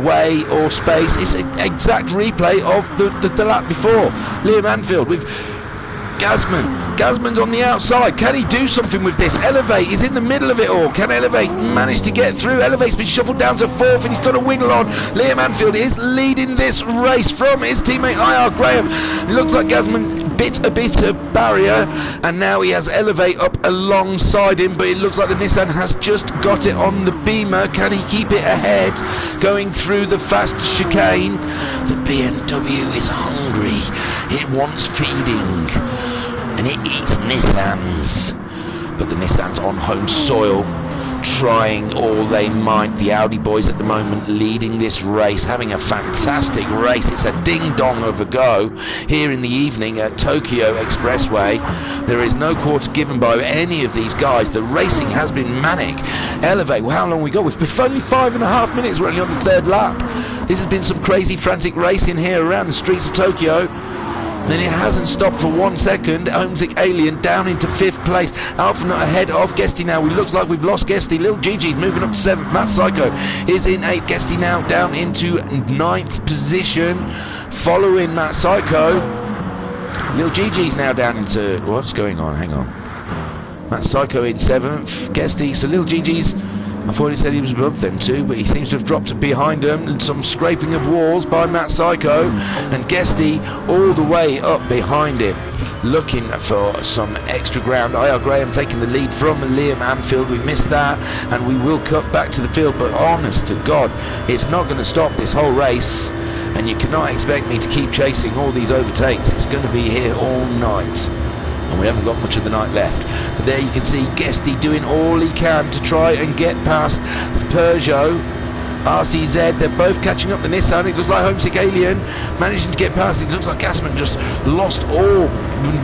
way or space. It's an exact replay of the lap before. Liam Anfield with Gasman's on the outside. Can he do something with this? Elevate is in the middle of it all. Can Elevate manage to get through? Elevate's been shuffled down to 4th, and he's got a wiggle on. Liam Anfield is leading this race from his teammate IR Graham. It looks like Gasman bit a bit of barrier, and now he has Elevate up alongside him, but it looks like the Nissan has just got it on the Beamer. Can he keep it ahead going through the fast chicane? The BMW is hungry. It wants feeding, and it eats Nissans, but the Nissan's on home soil. trying all they might. The Audi boys at the moment leading this race, having a fantastic race. It's a ding-dong of a go here in the evening at Tokyo Expressway. There is no quarter given by any of these guys. The racing has been manic. Elevate, well, how long we got? We've been only 5.5 minutes. We're only on the third lap. This has been some crazy frantic racing here around the streets of Tokyo. And it hasn't stopped for 1 second. Homesick Alien down into 5th place. Alpha Nut ahead of Guesty now. It looks like we've lost Guesty. Little Gigi's moving up to 7th. Matt Psycho is in 8th. Guesty now down into 9th position. Following Matt Psycho. Little Gigi's now down into... What's going on? Hang on. Matt Psycho in 7th. Guesty. So Little Gigi's... I thought he said he was above them too, but he seems to have dropped behind them, and some scraping of walls by Matt Psycho, and Guesty all the way up behind him, looking for some extra ground. IR Graham taking the lead from Liam Anfield. We missed that, and we will cut back to the field, but honest to God, it's not going to stop this whole race, and you cannot expect me to keep chasing all these overtakes. It's going to be here all night. And we haven't got much of the night left. But there you can see Guesty doing all he can to try and get past the Peugeot RCZ. They're both catching up the Nissan. It looks like Homesick Alien managing to get past. It looks like Gassman just lost all,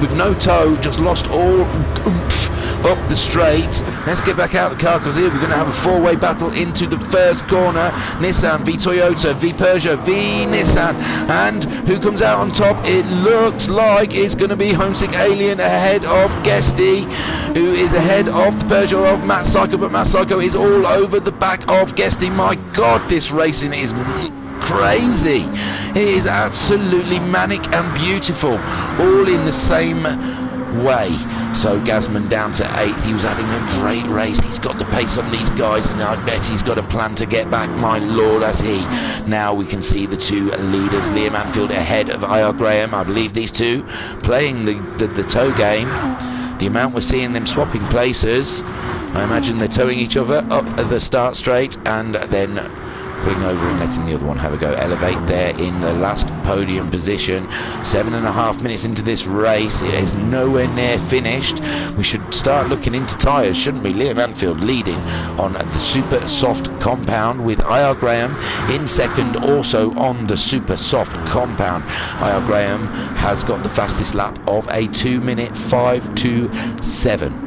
with no toe, just lost all oomph up the straight. Let's get back out of the car, because here we're going to have a four-way battle into the first corner. Nissan v Toyota v Peugeot v Nissan, and who comes out on top? It looks like it's going to be Homesick Alien ahead of Guesty, who is ahead of the Peugeot of Matt Psycho, but Matt Psycho is all over the back of Guesty. My God, this racing is crazy. It is absolutely manic and beautiful, all in the same way. So Gasman down to 8th. He was having a great race. He's got the pace on these guys, and I bet he's got a plan to get back. My Lord, has he. Now we can see the two leaders, Liam Anfield ahead of IR Graham. I believe these two playing the tow game. The amount we're seeing them swapping places, I imagine they're towing each other up at the start straight and then putting over and letting the other one have a go. Elevate there in the last podium position. 7.5 minutes into this race. It is nowhere near finished. We should start looking into tyres, shouldn't we? Liam Anfield leading on the super soft compound, with IR Graham in second, also on the super soft compound. IR Graham has got the fastest lap of a 2-minute 5:27.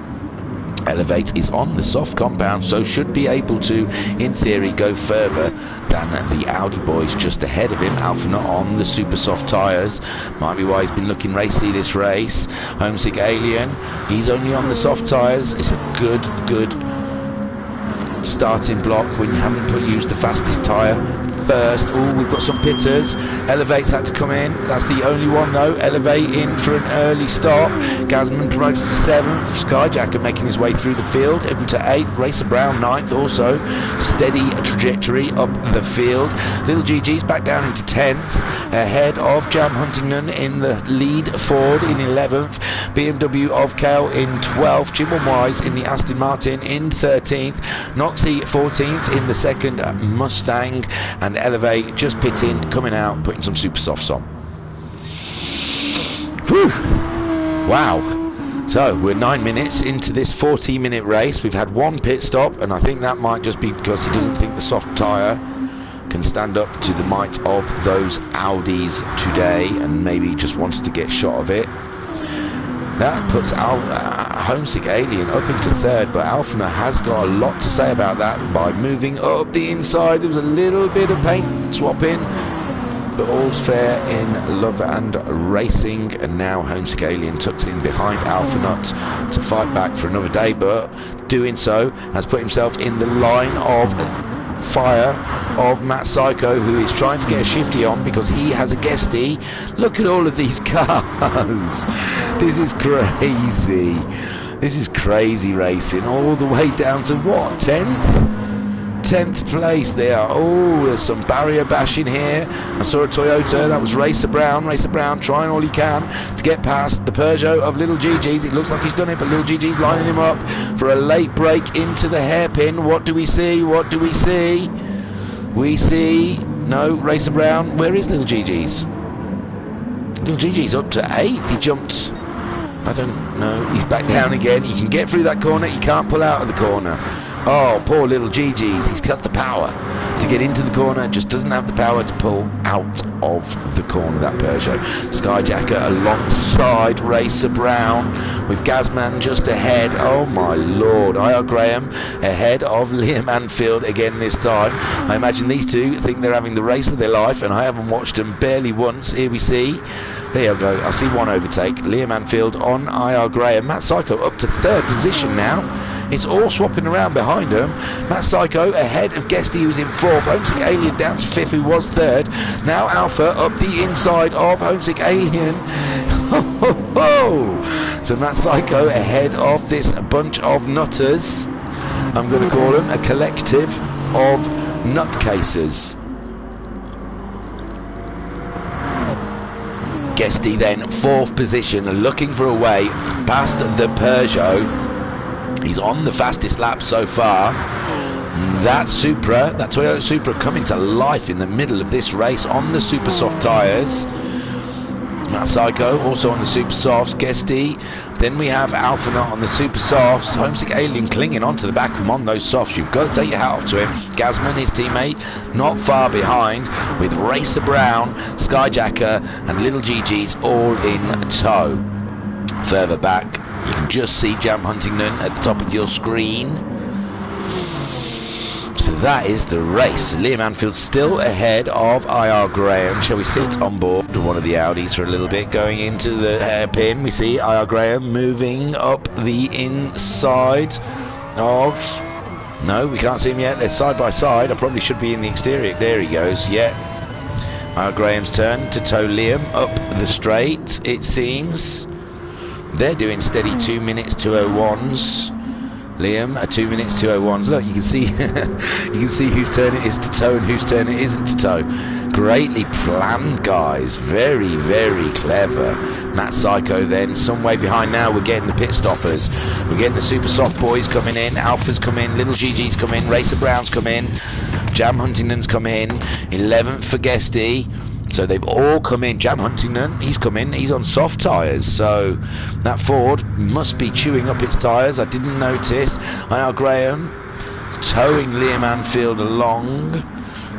Elevate is on the soft compound, so should be able to, in theory, go further than the Audi boys just ahead of him. Alpha Nut on the super soft tyres. Might be why he's been looking racy this race. Homesick Alien, he's only on the soft tyres. It's a good starting block when you haven't used the fastest tyre first. Oh, we've got some pitters. Elevate's had to come in. That's the only one though. Elevate in for an early stop. Gasman promoted to 7th. Skyjacker making his way through the field, even to 8th. Racer Brown 9th also. Steady trajectory up the field. Little GG's back down into 10th, ahead of Jam Huntington in the lead Ford in 11th. BMW of Cal in 12th. Jim Wise in the Aston Martin in 13th. Noxie 14th in the second Mustang, and Elevate just pitting, coming out, putting some super softs on. Whew. Wow. So we're 9 minutes into this 40-minute race. We've had one pit stop, and I think that might just be because he doesn't think the soft tyre can stand up to the might of those Audis today, and maybe just wanted to get shot of it. That puts Homesick Alien up into 3rd, but Alfner has got a lot to say about that by moving up the inside. There was a little bit of paint swapping, but all's fair in love and racing. And now Homesick Alien tucks in behind Alpha Nut to fight back for another day, but doing so has put himself in the line of fire of Matt Psycho, who is trying to get a shifty on because he has a Guesty. Look at all of these cars. This is crazy. This is crazy racing all the way down to what, 10th place there. Oh, there's some barrier bashing here. I saw a Toyota. That was Racer Brown. Racer Brown trying all he can to get past the Peugeot of Little GG's. It looks like he's done it, but Little GG's lining him up for a late break into the hairpin. What do we see? What do we see? We see... No, Racer Brown. Where is Little GG's? Little GG's up to 8th. He jumped... I don't know. He's back down again. He can get through that corner. He can't pull out of the corner. Oh, poor little GG's. He's cut the power to get into the corner, just doesn't have the power to pull out of the corner, that Peugeot. Skyjacker alongside Racer Brown with Gazman just ahead. Oh my lord. IR Graham ahead of Liam Anfield again this time. I imagine these two think they're having the race of their life, and I haven't watched them barely once. Here we see. There you go. I see one overtake. Liam Anfield on IR Graham. Matt Psycho up to third position now. It's all swapping around behind him. Matt Psycho ahead of Guesty, who's in fourth. Homesick Alien down to fifth, who was third. Now Alpha up the inside of Homesick Alien. So Matt Psycho ahead of this bunch of nutters. I'm going to call them a collective of nutcases. Guesty then fourth position, looking for a way past the Peugeot. He's on the fastest lap so far. That Supra, that Toyota Supra, coming to life in the middle of this race on the super soft tyres. Matt Psycho also on the super softs. Guesty. Then we have Alphanaut on the super softs. Homesick Alien clinging onto the back of him on those softs. You've got to take your hat off to him. Gazman, his teammate, not far behind, with Racer Brown, Skyjacker and Little GG's all in tow. Further back, you can just see Jam Huntington at the top of your screen. So that is the race. Liam Anfield still ahead of IR Graham. Shall we sit on board one of the Audis for a little bit? Going into the hairpin, we see IR Graham moving up the inside of... No, we can't see him yet. They're side by side. I probably should be in the exterior. There he goes. Yeah. IR Graham's turn to tow Liam up the straight, it seems. They're doing steady 2 minutes 2:01s. Liam, 2 minutes 2:01s. Look, you can see whose turn it is to tow and whose turn it isn't to tow. Greatly planned, guys. Very, very clever. Matt Psycho then some way behind now. We're getting the pit stoppers. We're getting the super soft boys coming in. Alpha's come in. Little GG's come in. Racer Brown's come in. Jam Huntington's come in. 11th for Guesty. So they've all come in. Jam Huntington, he's come in. He's on soft tyres. So that Ford must be chewing up its tyres. I didn't notice. IR Graham towing Liam Anfield along.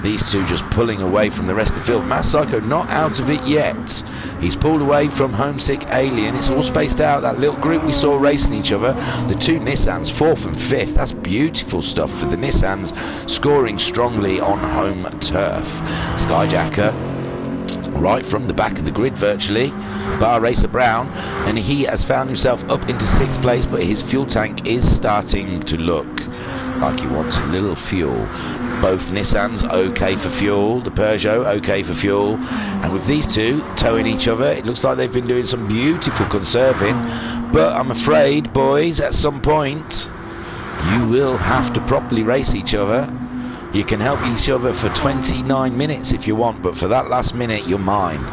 These two just pulling away from the rest of the field. Matt Psycho not out of it yet. He's pulled away from Homesick Alien. It's all spaced out. That little group we saw racing each other. The two Nissans, 4th and 5th. That's beautiful stuff for the Nissans, scoring strongly on home turf. Skyjacker right from the back of the grid virtually, bar Racer Brown, and he has found himself up into 6th place, but his fuel tank is starting to look like he wants a little fuel. Both Nissans okay for fuel, the Peugeot okay for fuel, and with these two towing each other, it looks like they've been doing some beautiful conserving. But I'm afraid, boys, at some point you will have to properly race each other. You can help each other for 29 minutes if you want, but for that last minute, you're mine.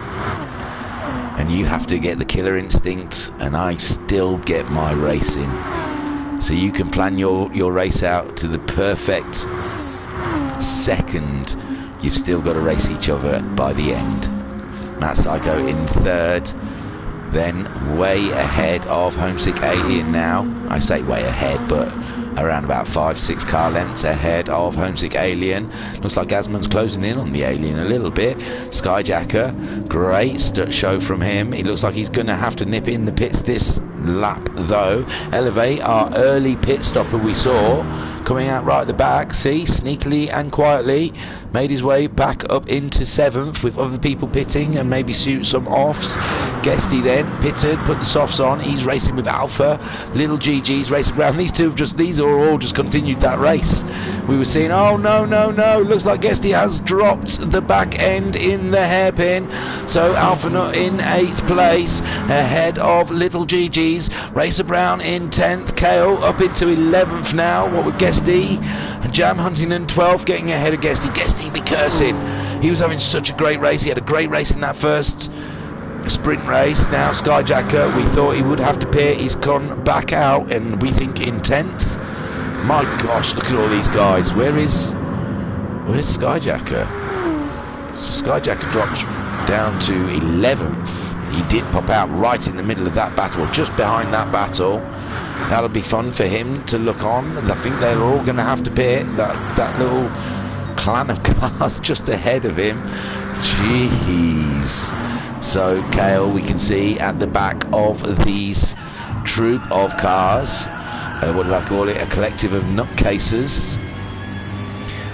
And you have to get the killer instinct, and I still get my racing. So you can plan your race out to the perfect second. You've still got to race each other by the end. Matt Psycho in 3rd. Then way ahead of Homesick Alien now. I say way ahead, but around about 5-6 car lengths ahead of Homesick Alien. Looks like Gazman's closing in on the Alien a little bit. Skyjacker, great show from him. He looks like he's going to have to nip in the pits this lap though. Elevate, our early pit stopper we saw, coming out right at the back. See, sneakily and quietly made his way back up into 7th with other people pitting and maybe shoot some offs. Guesty then pitted, put the softs on. He's racing with Alpha. Little GG's racing around. These are all just continued that race. We were seeing, oh no, looks like Guesty has dropped the back end in the hairpin. So Alpha in 8th place ahead of Little GG's. Racer Brown in 10th. Kale up into 11th now. What with Guesty? Jam Huntington 12th, getting ahead of Guesty. Guesty be cursing. He was having such a great race. He had a great race in that first sprint race. Now Skyjacker, we thought he would have to pit. He's gone back out, and we think in 10th. My gosh, look at all these guys. Where's Skyjacker? Skyjacker drops down to 11th. He did pop out right in the middle of that battle, or just behind that battle. That'll be fun for him to look on, and I think they're all going to have to pit. That little clan of cars just ahead of him. Jeez. So Kale, we can see at the back of these troop of cars, what did I call it, a collective of nutcases.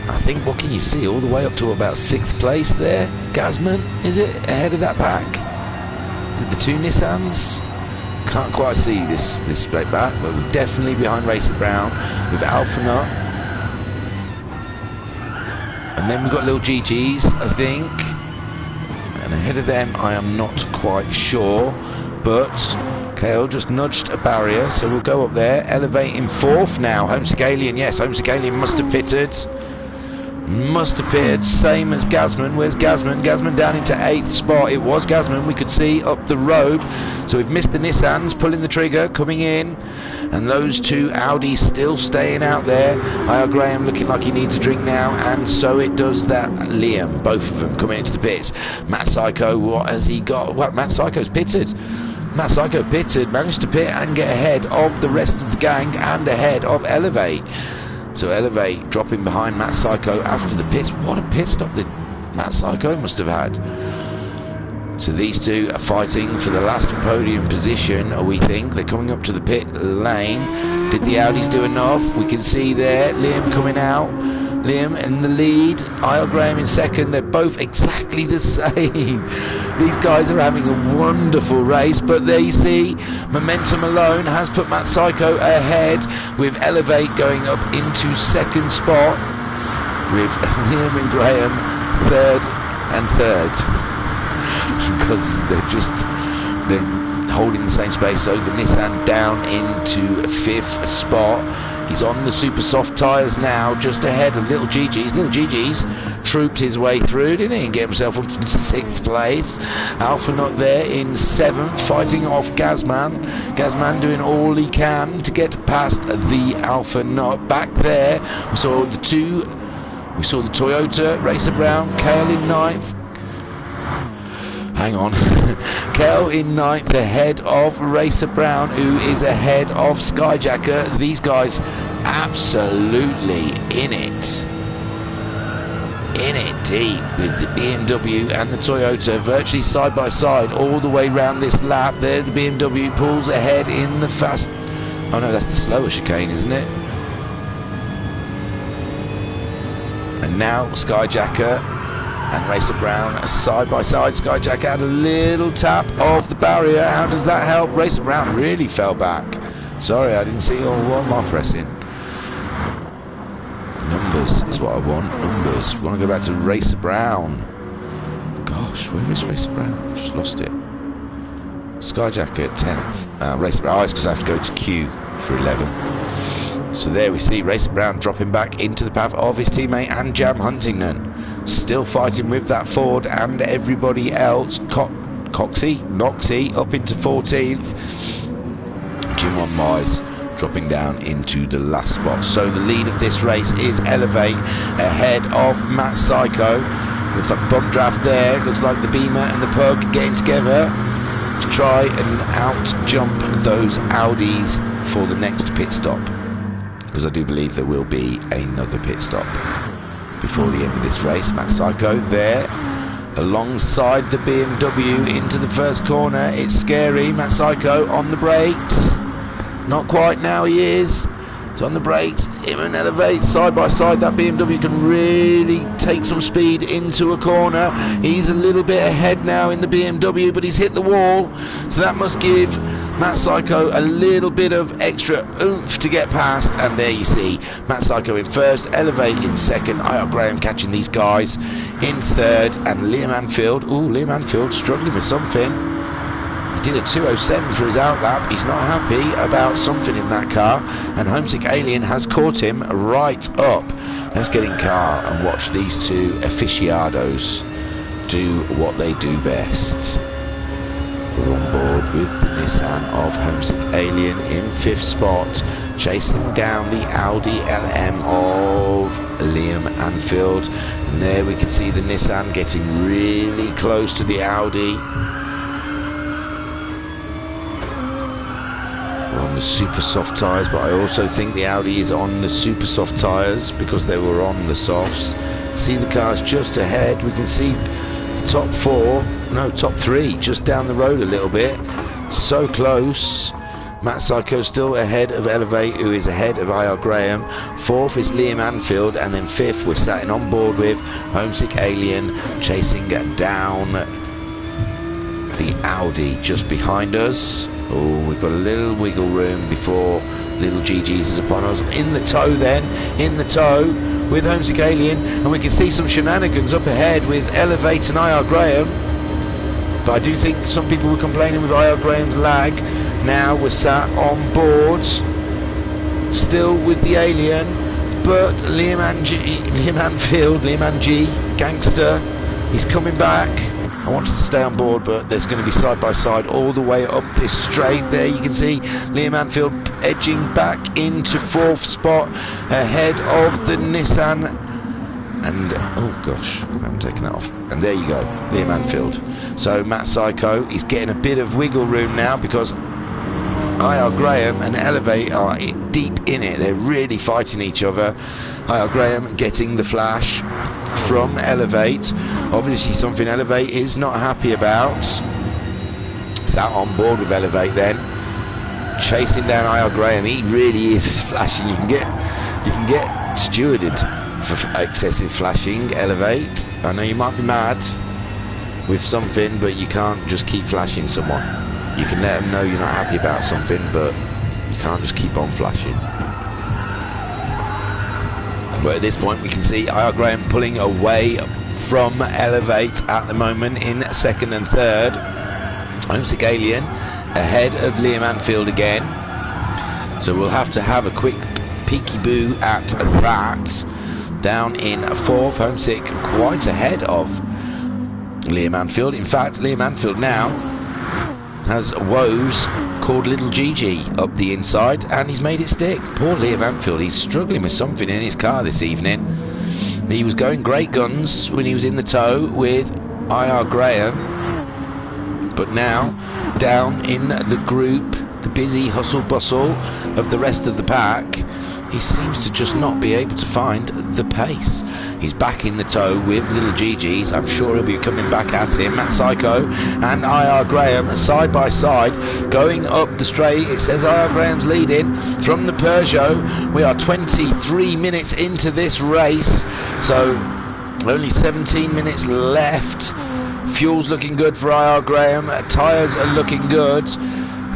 I think, what can you see, all the way up to about 6th place there, Gazman, is it, ahead of that pack? Is it the 2 Nissans? Can't quite see this split back, but we're definitely behind Racer Brown with Alpha Nut. And then we've got little GGs, I think. And ahead of them, I am not quite sure, but Kale just nudged a barrier, so we'll go up there. Elevate in 4th now. Homesick Alien, yes, Homesick Alien must have pitted. Must have pitted, same as Gazman. Where's Gazman? Gazman down into 8th spot. It was Gazman, we could see up the road. So we've missed the Nissans, pulling the trigger, coming in. And those 2 Audis still staying out there. I.R. Graham looking like he needs a drink now, and so it does that Liam. Both of them coming into the pits. Matt Psycho, what has he got? Well, Matt Psycho's pitted. Matt Psycho pitted, managed to pit and get ahead of the rest of the gang and ahead of Elevate. So Elevate dropping behind Matt Psycho after the pits. What a pit stop that Matt Psycho must have had. So these 2 are fighting for the last podium position, we think. They're coming up to the pit lane. Did the Audis do enough? We can see there Liam coming out. Liam in the lead, I.R. Graham in 2nd. They're both exactly the same. These guys are having a wonderful race, but there you see, momentum alone has put Matt Psycho ahead, with Elevate going up into 2nd spot, with Liam and Graham 3rd and 3rd. Because they're holding the same space. So the Nissan down into 5th spot. He's on the super soft tyres now, just ahead of Little GG's. Little GG's trooped his way through, didn't he, and get himself up to 6th place. Alpha Nut there in 7th, fighting off Gazman. Gazman doing all he can to get past the Alpha Nut. Back there, we saw the Toyota, Racer Brown, Kale in 9th. Hang on. Kale in 9th, ahead of Racer Brown, who is ahead of Skyjacker. These guys absolutely in it deep, with the BMW and the Toyota virtually side by side all the way round this lap. There the BMW pulls ahead in the fast... Oh no, that's the slower chicane, isn't it? And now Skyjacker and Racer Brown side by side. Skyjacker had a little tap of the barrier. How does that help? Racer Brown really fell back. Sorry, I didn't see all one mark pressing. Numbers is what I want. Numbers. We want to go back to Racer Brown. Gosh, where is Racer Brown? Just lost it. Skyjacker 10th. Racer Brown. Oh, it's because I have to go to Q for 11. So there we see Racer Brown dropping back into the path of his teammate and Jam Huntington. Still fighting with that Ford and everybody else. Noxie up into 14th. Jim on Mars dropping down into the last spot. So the lead of this race is Elevate ahead of Matt Psycho. Looks like a bump draft there. Looks like the Beamer and the Pug getting together to try and out jump those Audis for the next pit stop, because I do believe there will be another pit stop before the end of this race. Matt Psycho there alongside the BMW into the first corner. It's scary. Matt Psycho on the brakes. Not quite now, he is. It's on the brakes. Him and Elevate side by side. That BMW can really take some speed into a corner. He's a little bit ahead now in the BMW, but he's hit the wall. So that must give Matt Psycho a little bit of extra oomph to get past. And there you see Matt Psycho in 1st, Elevate in 2nd, I.R. Graham catching these guys in 3rd, and Liam Anfield. Ooh, Liam Anfield struggling with something. He did a 2:07 for his outlap. He's not happy about something in that car, and Homesick Alien has caught him right up. Let's get in car and watch these 2 aficionados do what they do best. We're on board with the Nissan of Homesick Alien in 5th spot, chasing down the Audi LM of Liam Anfield. And there we can see the Nissan getting really close to the Audi. on the super soft tyres, but I also think the Audi is on the super soft tyres because they were on the softs. See the cars just ahead. We can see the top three just down the road a little bit. So close. Matt Psycho still ahead of Elevate, who is ahead of IR Graham. Fourth is Liam Anfield, and then fifth we're starting on board with Homesick Alien, chasing down the Audi just behind us. Oh, we've got a little wiggle room before little GG's is upon us. In the tow then, in the tow with Homesick Alien, and we can see some shenanigans up ahead with Elevate and IR Graham. But I do think some people were complaining with IR Graham's lag. Now we're sat on board, still with the Alien, but Liam Anfield, Gangster, he's coming back. I wanted to stay on board, but there's going to be side by side all the way up this straight. There you can see Liam Anfield edging back into fourth spot ahead of the Nissan. And oh gosh, I'm taking that off. And there you go, Liam Anfield. So Matt Psycho, he's getting a bit of wiggle room now because IR Graham and Elevate are deep in it. They're really fighting each other. IR Graham getting the flash from Elevate. Obviously something Elevate is not happy about. Sat on board with Elevate then, chasing down IR Graham. He really is flashing. You can get stewarded for excessive flashing. Elevate, I know you might be mad with something, but you can't just keep flashing someone. You can let them know you're not happy about something, but you can't just keep on flashing. But at this point we can see IR Graham pulling away from Elevate at the moment in second and third. Homesick Alien ahead of Liam Anfield again. So we'll have to have a quick peeky-boo at that. Down in fourth, Homesick quite ahead of Liam Anfield. In fact, Liam Anfield now has woes called Little GG up the inside, and he's made it stick. Poor Liam Anfield, he's struggling with something in his car this evening. He was going great guns when he was in the tow with IR Graham, but now down in the group, the busy hustle bustle of the rest of the pack, he seems to just not be able to find the pace. He's back in the tow with Little GG's. I'm sure he'll be coming back at him. Matt Psycho and IR Graham side by side going up the straight. It says IR Graham's leading from the Peugeot. We are 23 minutes into this race, so only 17 minutes left. Fuel's looking good for IR Graham. Tyres are looking good.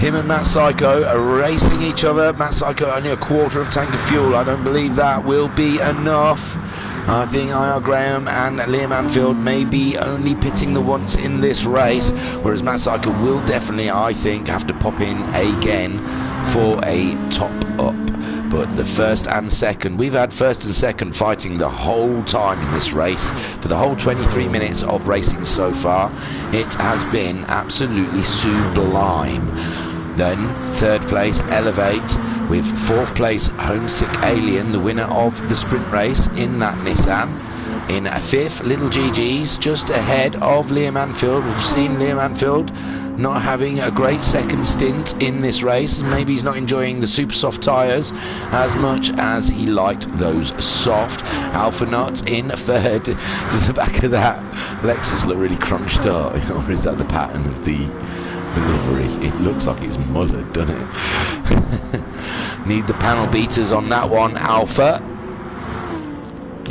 Him and Matt Psycho are racing each other. Matt Psycho only a quarter of tank of fuel. I don't believe that will be enough. I think IR Graham and Liam Anfield may be only pitting the once in this race, whereas Matt Psycho will definitely, I think, have to pop in again for a top up. But the first and second, we've had first and second fighting the whole time in this race. For the whole 23 minutes of racing so far, it has been absolutely sublime. Then third place Elevate, with fourth place Homesick Alien, the winner of the sprint race in that Nissan. In fifth, Little GG's, just ahead of Liam Anfield. We've seen Liam Anfield not having a great second stint in this race. Maybe he's not enjoying the super soft tyres as much as he liked those soft. Alpha Knot in third. Does the back of that Lexus look really crunched up, or is that the pattern of the delivery? It looks like it's mullered, doesn't it? Need the panel beaters on that one, Alpha.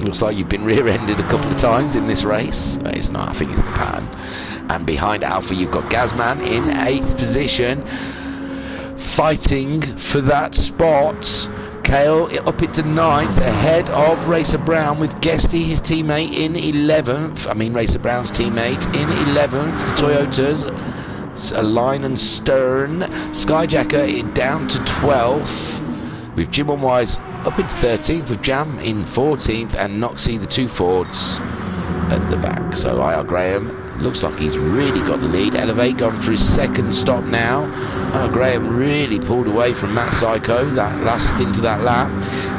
Looks like you've been rear-ended a couple of times in this race. It's not, I think it's the pattern. And behind Alpha you've got Gazman in 8th position, fighting for that spot. Kale up into 9th, ahead of Racer Brown, with Guesty, his teammate, in 11th. I mean Racer Brown's teammate in 11th. The Toyotas, Line and Stern. Skyjacker down to 12th, with Jim on Wise up into 13th, with Jam in 14th, and Noxie, the two Fords, at the back. So IR Graham looks like he's really got the lead. Elevate gone for his second stop now. IR Graham really pulled away from Matt Psycho that last into that lap.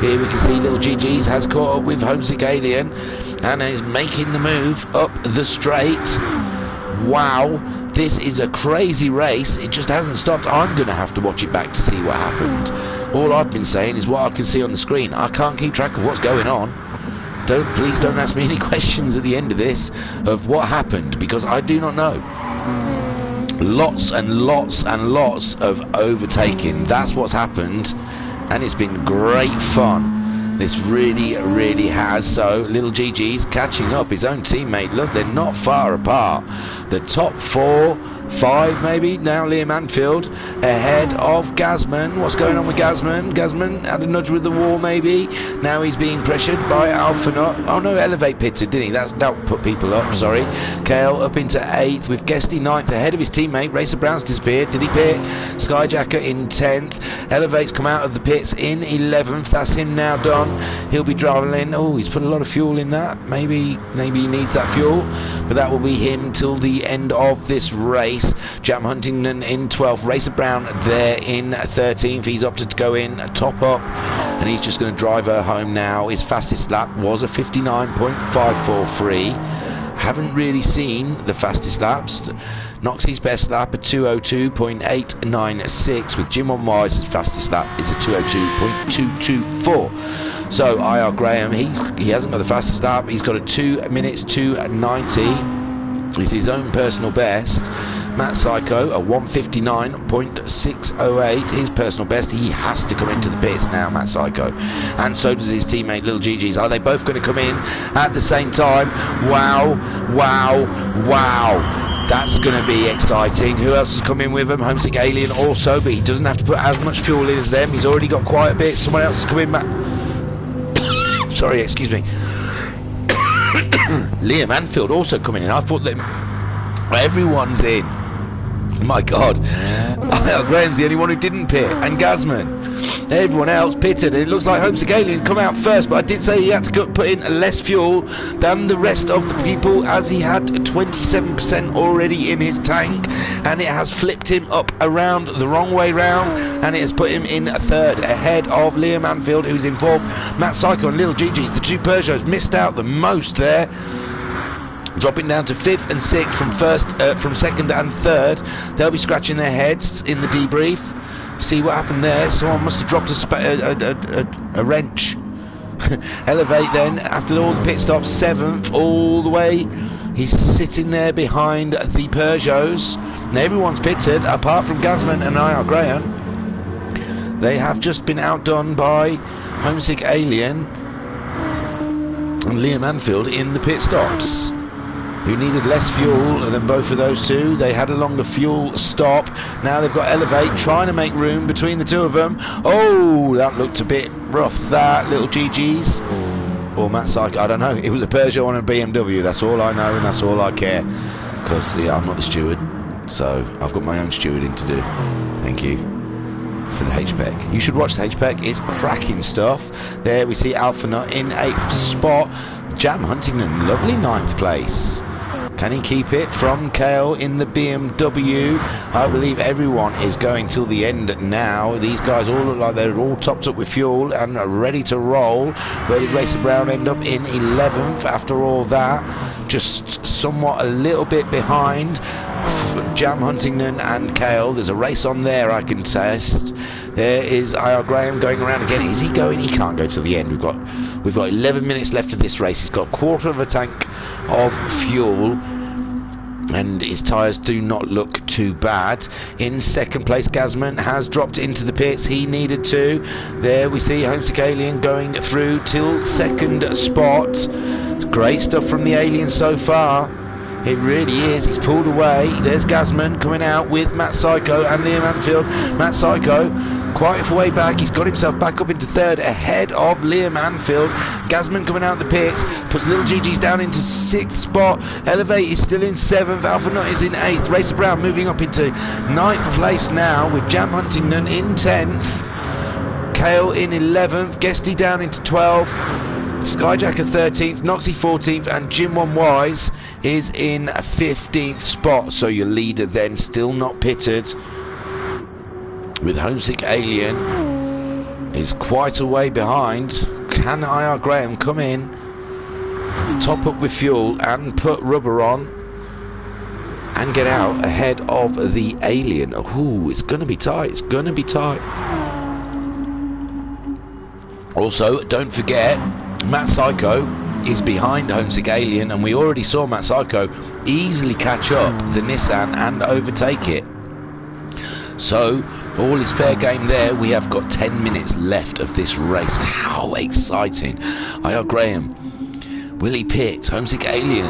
Here we can see Little GG's has caught up with Homesick Alien and is making the move up the straight. Wow, this is a crazy race. It just hasn't stopped. I'm going to have to watch it back to see what happened. All I've been saying is what I can see on the screen. I can't keep track of what's going on. Please don't ask me any questions at the end of this of what happened, because I do not know. Lots and lots and lots of overtaking. That's what's happened, and it's been great fun. This really, really has. So little GG's catching up his own teammate. Look, they're not far apart. The top 4, 5 maybe. Now Liam Anfield ahead of Gazman. What's going on with Gazman? Gazman had a nudge with the wall maybe. Now he's being pressured by Alphanut. Oh no, Elevate pitted, didn't he? That put people up, sorry. Kale up into 8th with Guesty 9th ahead of his teammate. Racer Brown's disappeared. Did he pit? Skyjacker in 10th. Elevate's come out of the pits in 11th. That's him now done. He'll be driving in. Oh, he's put a lot of fuel in that. Maybe he needs that fuel. But that will be him till the end of this race. Jam Huntington in 12th, Racer Brown there in 13th. He's opted to go in top up, and he's just going to drive her home now. His fastest lap was a 59.543. Haven't really seen the fastest laps. Noxie's best lap a 202.896, with Jim on Wise' fastest lap is a 202.224. So IR Graham, he hasn't got the fastest lap. He's got a 2 minutes 2:90. It's his own personal best. Matt Psycho a 159.608, his personal best. He has to come into the pits now, Matt Psycho, and so does his teammate Little GG's. Are they both going to come in at the same time? Wow, wow, wow. That's going to be exciting. Who else has come in with him? Homesick Alien also, but he doesn't have to put as much fuel in as them. He's already got quite a bit. Someone else has come in. Sorry, excuse me. Liam Anfield also coming in. I thought that everyone's in. My God, Graham's the only one who didn't pit, and Gazman. Everyone else pitted. It looks like Homesick Alien come out first, but I did say he had to put in less fuel than the rest of the people, as he had 27% already in his tank, and it has flipped him up around the wrong way round, and it has put him in 3rd ahead of Liam Anfield, who's in 4th. Matt Psycho and Little GG's, the 2 Peugeots, missed out the most there, dropping down to 5th and 6th from 2nd and 3rd. They'll be scratching their heads in the debrief. See what happened there. Someone must have dropped a wrench. Elevate then, after all the pit stops, 7th all the way. He's sitting there behind the Peugeots, and everyone's pitted apart from Gazman and IR Graham. They have just been outdone by Homesick Alien and Liam Anfield in the pit stops, who needed less fuel than both of those two. They had a longer fuel stop. Now they've got Elevate trying to make room between the two of them. Oh, that looked a bit rough, that. Little GG's. Or Matt Psycho, I don't know. It was a Peugeot and a BMW. That's all I know, and that's all I care. Because I'm not the steward, so I've got my own stewarding to do. Thank you for the HPEC. You should watch the HPEC. It's cracking stuff. There we see Alphanut in 8th spot. Jam Huntington, lovely 9th place. Can he keep it from Kale in the BMW? I believe everyone is going till the end now. These guys all look like they're all topped up with fuel and are ready to roll. Where did Racer Brown end up? In 11th after all that. Just somewhat a little bit behind Jam Huntington and Kale. There's a race on there I can test. There is IR Graham going around again. Is he going? He can't go to the end. We've got 11 minutes left of this race. He's got a quarter of a tank of fuel, and his tyres do not look too bad. In 2nd place, Gazman has dropped into the pits. He needed to. There we see Homesick Alien going through till 2nd spot. Great stuff from the Alien so far. It really is. He's pulled away. There's Gazman coming out with Matt Psycho and Liam Anfield. Matt Psycho quite a way back. He's got himself back up into 3rd ahead of Liam Anfield. Gazman coming out the pits. Puts Little GG's down into 6th spot. Elevate is still in 7th. Alphanut is in 8th. Racer Brown moving up into 9th place now, with Jam Huntington in 10th. Kale in 11th. Guesty down into 12th. Skyjacker 13th. Noxie 14th. And Jim One Wise is in 15th spot. So your leader then still not pitted, with Homesick Alien is quite a way behind. Can IR Graham come in, top up with fuel and put rubber on and get out ahead of the Alien. Ooh, it's going to be tight. It's going to be tight. Also, don't forget, Matt Psycho is behind Homesick Alien, and we already saw Matt Psycho easily catch up the Nissan and overtake it. So, all is fair game there. We have got 10 minutes left of this race. How exciting. IR Graham. Will he pit? Homesick Alien.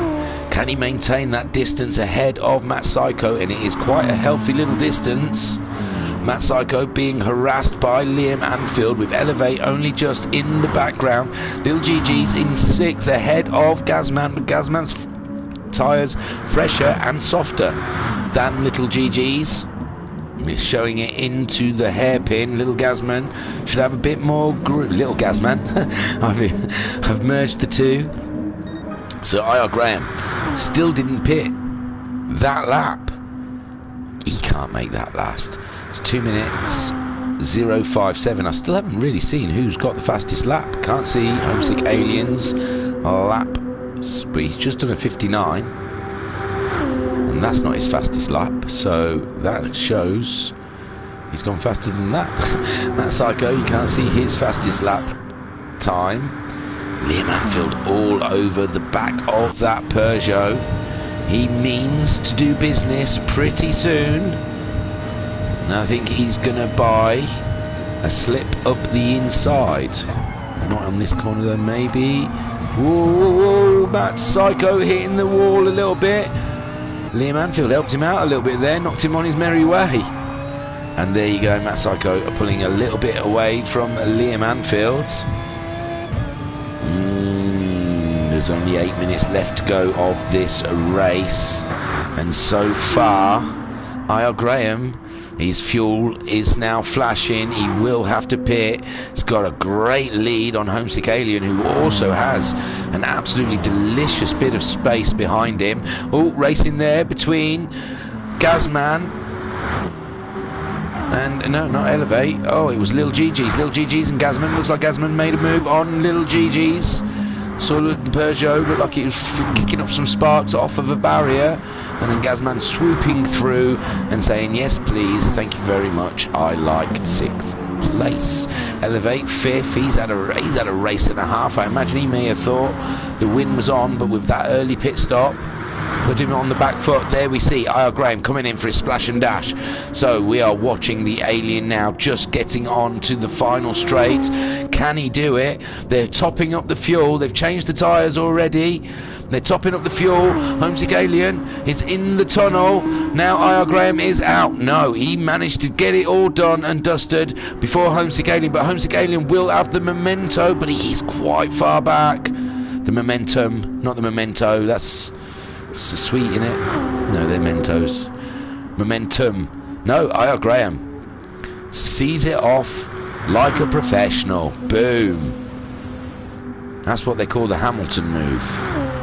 Can he maintain that distance ahead of Matt Psycho? And it is quite a healthy little distance. Matt Psycho being harassed by Liam Anfield with Elevate only just in the background. Little GG's in 6th ahead of Gazman, but Gazman's tyres fresher and softer than Little GG's. He's showing it into the hairpin. Little Gazman should have a bit more grip. Little Gazman. I've merged the two. So IR Graham still didn't pit that lap. He can't make that last. It's 2 minutes 057. I still haven't really seen who's got the fastest lap. Can't see Homesick Alien's lap, but he's just done a 59, and that's not his fastest lap, so that shows he's gone faster than that. Matt Psycho, you can't see his fastest lap time. Liam Anfield all over the back of that Peugeot. He means to do business pretty soon. And I think he's going to buy a slip up the inside. Not on this corner though, maybe. Whoa, whoa, whoa, Matt Psycho hitting the wall a little bit. Liam Anfield helped him out a little bit there, knocked him on his merry way. And there you go, Matt Psycho pulling a little bit away from Liam Anfield. There's only 8 minutes left to go of this race, and so far IR Graham, his fuel is now flashing. He will have to pit. He's got a great lead on Homesick Alien, who also has an absolutely delicious bit of space behind him. Oh, racing there between Gazman and no, not Elevate. Oh, it was Little GG's. Little GG's and Gazman. Looks like Gazman made a move on Little GG's. Saw the Peugeot looked like it was kicking up some sparks off of a barrier, and then Gazman swooping through and saying, yes please, thank you very much, I like 6th place. Elevate 5th. He's had a race and a half. I imagine he may have thought the win was on, but with that early pit stop put him on the back foot. There we see IR Graham coming in for his splash and dash. So we are watching the Alien now, just getting on to the final straight. Can he do it? They're topping up the fuel. They've changed the tyres already. They're topping up the fuel. Homesick Alien is in the tunnel. Now IR Graham is out. No, he managed to get it all done and dusted before Homesick Alien, but Homesick Alien will have the memento, but he is quite far back. The momentum, not the memento. That's sweet, innit? No, they're Mentos. Momentum. No, IR Graham sees it off like a professional. Boom. That's what they call the Hamilton move.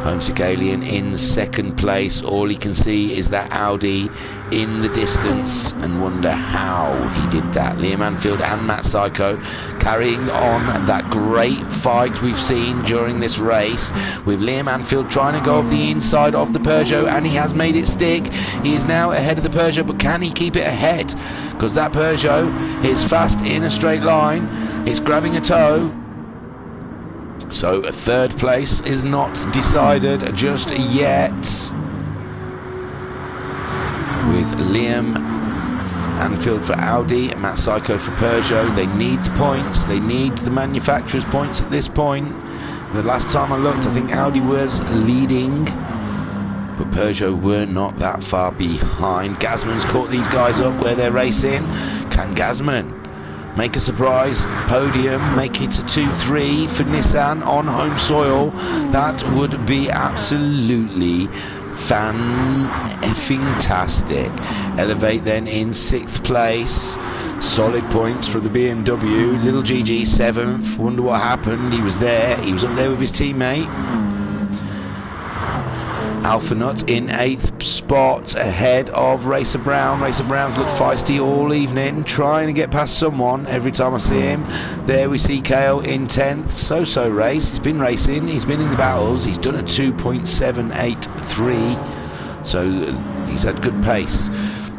Homesick Alien in 2nd place. All he can see is that Audi in the distance and wonder how he did that. Liam Anfield and Matt Psycho carrying on that great fight we've seen during this race, with Liam Anfield trying to go up the inside of the Peugeot, and he has made it stick. He is now ahead of the Peugeot, but can he keep it ahead? Because that Peugeot is fast in a straight line. It's grabbing a toe. So 3rd place is not decided just yet, with Liam Anfield for Audi and Matt Psycho for Peugeot. They need the points. They need the manufacturer's points at this point. The last time I looked, I think Audi was leading, but Peugeot were not that far behind. Gazman's caught these guys up where they're racing. Can Gazman make a surprise podium, make it a 2-3 for Nissan on home soil? That would be absolutely fan-effing-tastic. Elevate then in 6th place. Solid points from the BMW. Little GG 7th. Wonder what happened. He was there. He was up there with his teammate. Alpha Nut in 8th spot ahead of Racer Brown. Racer Brown's looked feisty all evening, trying to get past someone every time I see him. There we see Kale in 10th. So race. He's been racing. He's been in the battles. He's done a 2.783. So he's had good pace.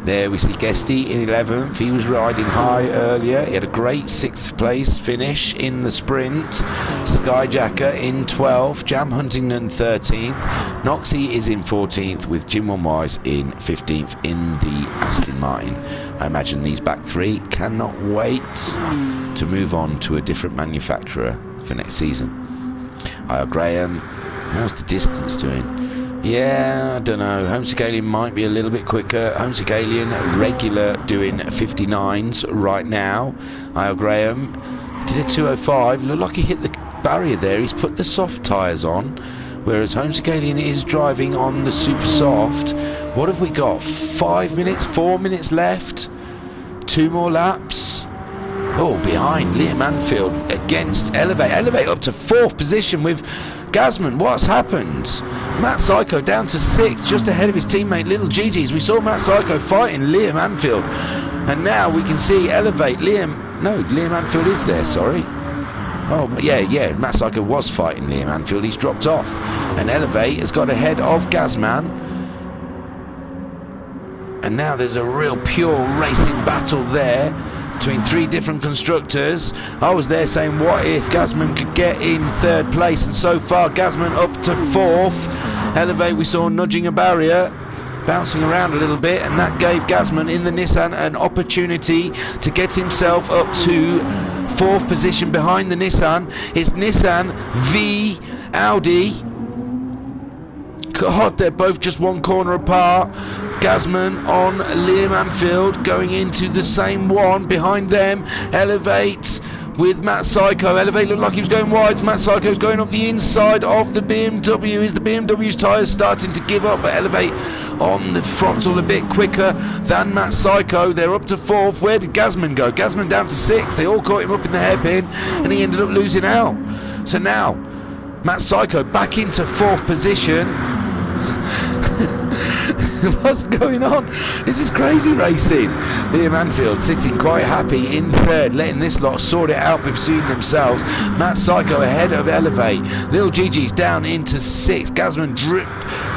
There we see Guesty in 11th. He was riding high earlier. He had a great 6th place finish in the sprint. Skyjacker in 12th. Jam Huntington 13th. Noxie is in 14th with Jim Wise in 15th in the Aston Martin. I imagine these back three cannot wait to move on to a different manufacturer for next season. Graham, how's the distance doing? Yeah, I don't know. Homesick Alien might be a little bit quicker. Homesick Alien regular doing 59s right now. Graham did a 205. Looked like he hit the barrier there. He's put the soft tyres on, whereas Homesick Alien is driving on the super soft. What have we got? 5 minutes, 4 minutes left. 2 more laps. Oh, behind Liam Anfield against Elevate. Elevate up to 4th position with Gazman. What's happened? Matt Psycho down to 6th, just ahead of his teammate Little Gigi's. We saw Matt Psycho fighting Liam Anfield, and now we can see Elevate. Liam Anfield is there, sorry. Oh, yeah, Matt Psycho was fighting Liam Anfield. He's dropped off, and Elevate has got ahead of Gazman. And now there's a real pure racing battle there between 3 different constructors. I was there saying, what if Gazman could get in 3rd place? And so far, Gazman up to 4th. Elevate, we saw nudging a barrier, bouncing around a little bit, and that gave Gazman in the Nissan an opportunity to get himself up to 4th position behind the Nissan. It's Nissan v Audi. God, they're both just 1 corner apart. Gazman on Liam Anfield going into the same one. Behind them, Elevate with Matt Psycho. Elevate looked like he was going wide. Matt Psycho's going up the inside of the BMW. Is the BMW's tyres starting to give up? But Elevate on the frontal a bit quicker than Matt Psycho. They're up to 4th. Where did Gazman go? Gazman down to 6th. They all caught him up in the hairpin, and he ended up losing out. So now Matt Psycho back into 4th position. What's going on? This is crazy racing. Liam Anfield sitting quite happy in 3rd, letting this lot sort it out between themselves. Matt Psycho ahead of Elevate. Little Gigi's down into 6th. Gazman dripped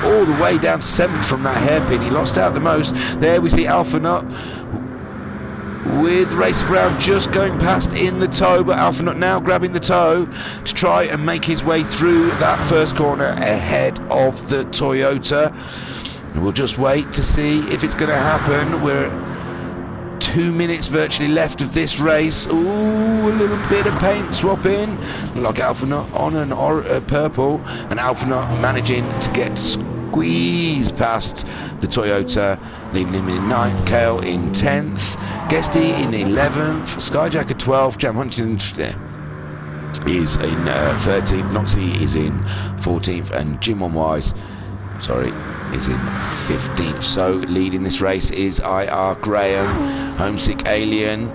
all the way down to 7th from that hairpin. He lost out the most. There we see Alpha Nut with Racer Brown just going past in the toe, but Alpha Nut now grabbing the toe to try and make his way through that first corner ahead of the Toyota. And we'll just wait to see if it's going to happen. We're 2 minutes virtually left of this race. Ooh, a little bit of paint swapping. Like Alpha Nut on an purple, and Alpha Nut managing to get squeezed past the Toyota, leaving him in 9th, Kale in 10th, Guesty in 11th, Skyjacker 12th, Jam Huntington is in 13th, Noxie is in 14th, and Jim Wise is in 15th. So leading this race is Graham. Homesick Alien,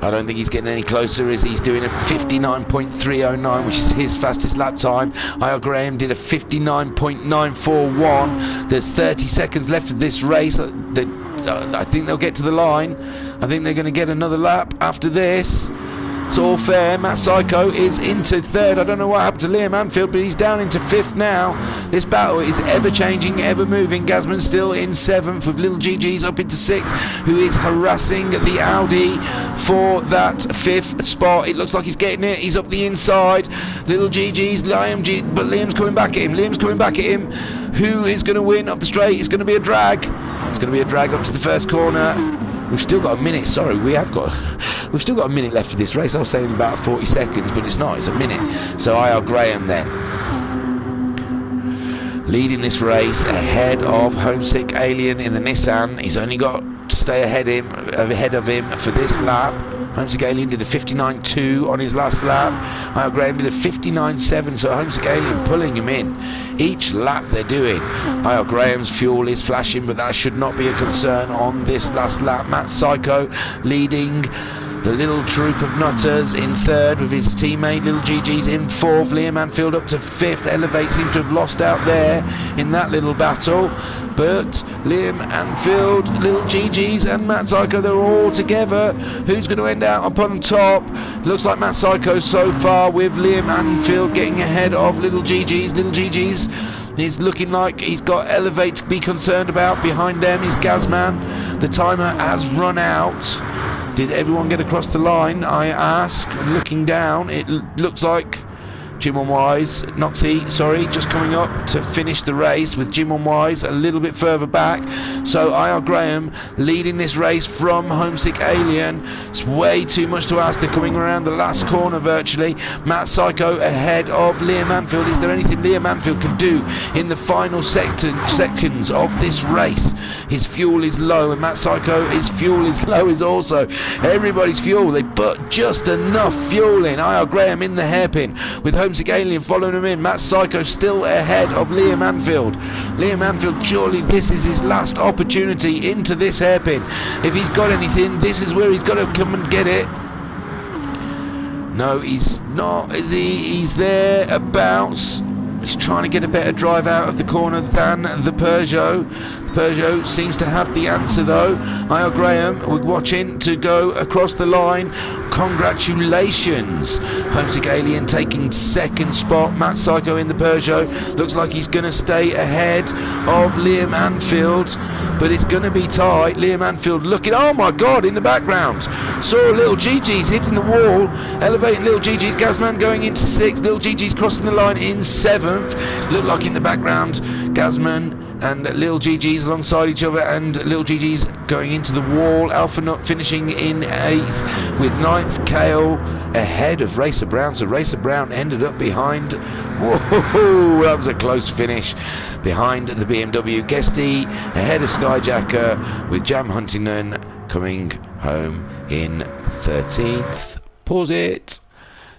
I don't think he's getting any closer as he's doing a 59.309, which is his fastest lap time. Graham did a 59.941. There's 30 seconds left of this race. I think they'll get to the line. I think they're going to get another lap after this. It's all fair. Matt Psycho is into 3rd. I don't know what happened to Liam Anfield, but he's down into 5th now. This battle is ever changing, ever moving. Gazman's still in 7th with Little Gigi's up into 6th, who is harassing the Audi for that 5th spot. It looks like he's getting it. He's up the inside. Little Gigi's, but Liam's coming back at him. Who is going to win up the straight? It's going to be a drag. It's going to be a drag up to the first corner. We've still got a minute. Sorry, we've still got a minute left of this race. I was saying about 40 seconds, but it's not. It's a minute. So Graham then leading this race ahead of Homesick Alien in the Nissan. He's only got to stay ahead of him for this lap. Homesick Alien did a 59.2 on his last lap. Graham did a 59.7, so Homesick Alien pulling him in each lap they're doing. Graham's fuel is flashing, but that should not be a concern on this last lap. Matt Psycho leading the little troop of nutters in 3rd with his teammate Little Gigi's in 4th. Liam Anfield up to 5th. Elevate seems to have lost out there in that little battle, but Liam Anfield, Little Gigi's and Matt Psycho, they're all together. Who's going to end out up on top? Looks like Matt Psycho so far, with Liam Anfield getting ahead of Little Gigi's. Little Gigi's He's looking like he's got Elevate to be concerned about. Behind them is Gazman. The timer has run out. Did everyone get across the line? I ask, looking down. It looks like Jim on Wise, Noxie, sorry, just coming up to finish the race with Jim on Wise a little bit further back. So IR Graham leading this race from Homesick Alien. It's way too much to ask. They're coming around the last corner virtually. Matt Psycho ahead of Liam Anfield. Is there anything Liam Anfield can do in the final seconds of this race? His fuel is low, and Matt Psycho, his fuel is low is also everybody's fuel. They put just enough fuel in. IR Graham in the hairpin with Homesick Alien following him in. Matt Psycho still ahead of Liam Anfield. Liam Anfield, surely this is his last opportunity into this hairpin. If he's got anything, this is where he's got to come and get it. No, he's not, is he? He's there abouts. He's trying to get a better drive out of the corner than the Peugeot. Peugeot seems to have the answer though. IR Graham, we're watching to go across the line. Congratulations. Homesick Alien taking second spot. Matt Psycho in the Peugeot. Looks like he's going to stay ahead of Liam Anfield, but it's going to be tight. Liam Anfield looking, oh my God, in the background. Saw Little GG's hitting the wall. Elevating Little GG's. Gazman going into 6th. Little GG's crossing the line in 7th. Look like in the background, Gazman and Lil GG's alongside each other, and Lil GG's going into the wall. Alpha Nut finishing in 8th with 9th Kale ahead of Racer Brown. So Racer Brown ended up behind. Whoa, that was a close finish. Behind the BMW. Guesty ahead of Skyjacker with Jam Huntington coming home in 13th. Pause it.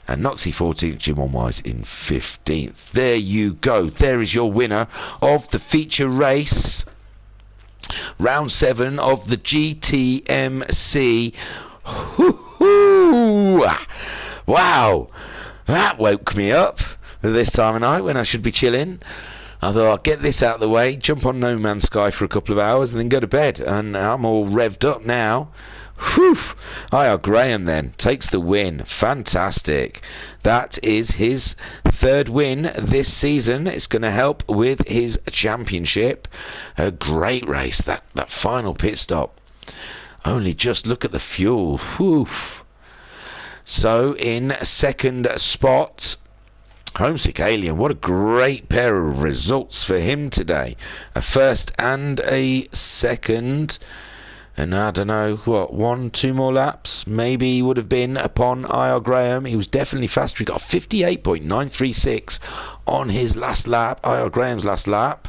And Noxie 14th, Jim on Wise in 15th. There you go. There is your winner of the feature race. Round 7 of the GTMC. Wow. That woke me up this time of night when I should be chilling. I thought I'll get this out of the way, jump on No Man's Sky for a couple of hours and then go to bed. And I'm all revved up now. Whew. IR Graham then takes the win. Fantastic. That is his 3rd win this season. It's going to help with his championship. A great race. That final pit stop. Only just look at the fuel. Whew. So in 2nd spot, Homesick Alien. What a great pair of results for him today. A 1st and a 2nd. And I don't know, what, 1-2 more laps maybe he would have been upon IR Graham. He was definitely faster. He got 58.936 on his last lap. IR Graham's last lap.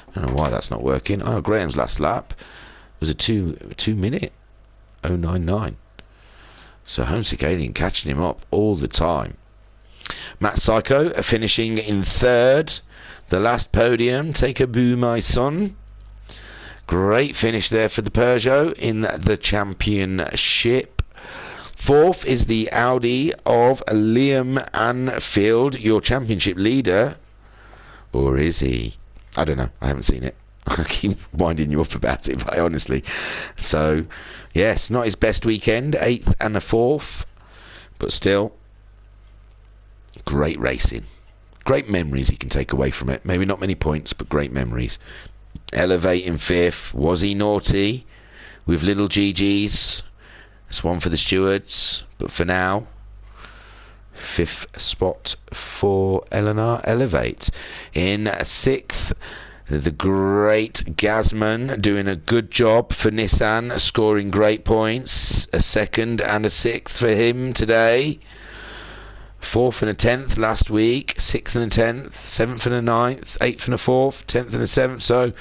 I don't know why that's not working. IR Graham's last lap was a 2 minute 099. So Homesick Alien catching him up all the time. Matt Psycho finishing in 3rd. The last podium. Take a boo, my son. Great finish there for the Peugeot in the championship. 4th is the Audi of Liam Anfield, your championship leader. Or is he? I don't know. I haven't seen it. I keep winding you up about it, but honestly. So, yes, not his best weekend. 8th and a 4th. But still, great racing. Great memories he can take away from it. Maybe not many points, but great memories. Elevate in 5th. Was he naughty? With Little GG's. It's one for the stewards. But for now, 5th spot for Eleanor Elevate. In 6th, the great Gazman doing a good job for Nissan, scoring great points. A 2nd and a 6th for him today. 4th and a 10th last week, 6th and a 10th, 7th and a 9th, 8th and a 4th, 10th and a 7th. So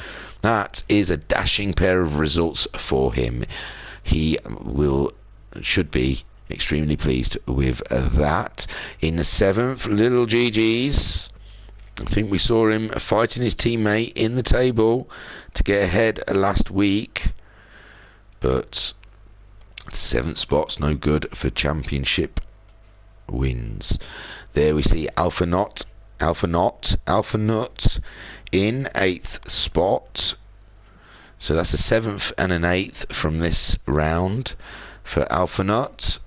that is a dashing pair of results for him. He should be extremely pleased with that. In the 7th, Little GG's. I think we saw him fighting his teammate in the table to get ahead last week. But 7th spot's no good for championship wins. There we see Alpha Nut in 8th spot. So that's a 7th and an 8th from this round for Alpha Nut.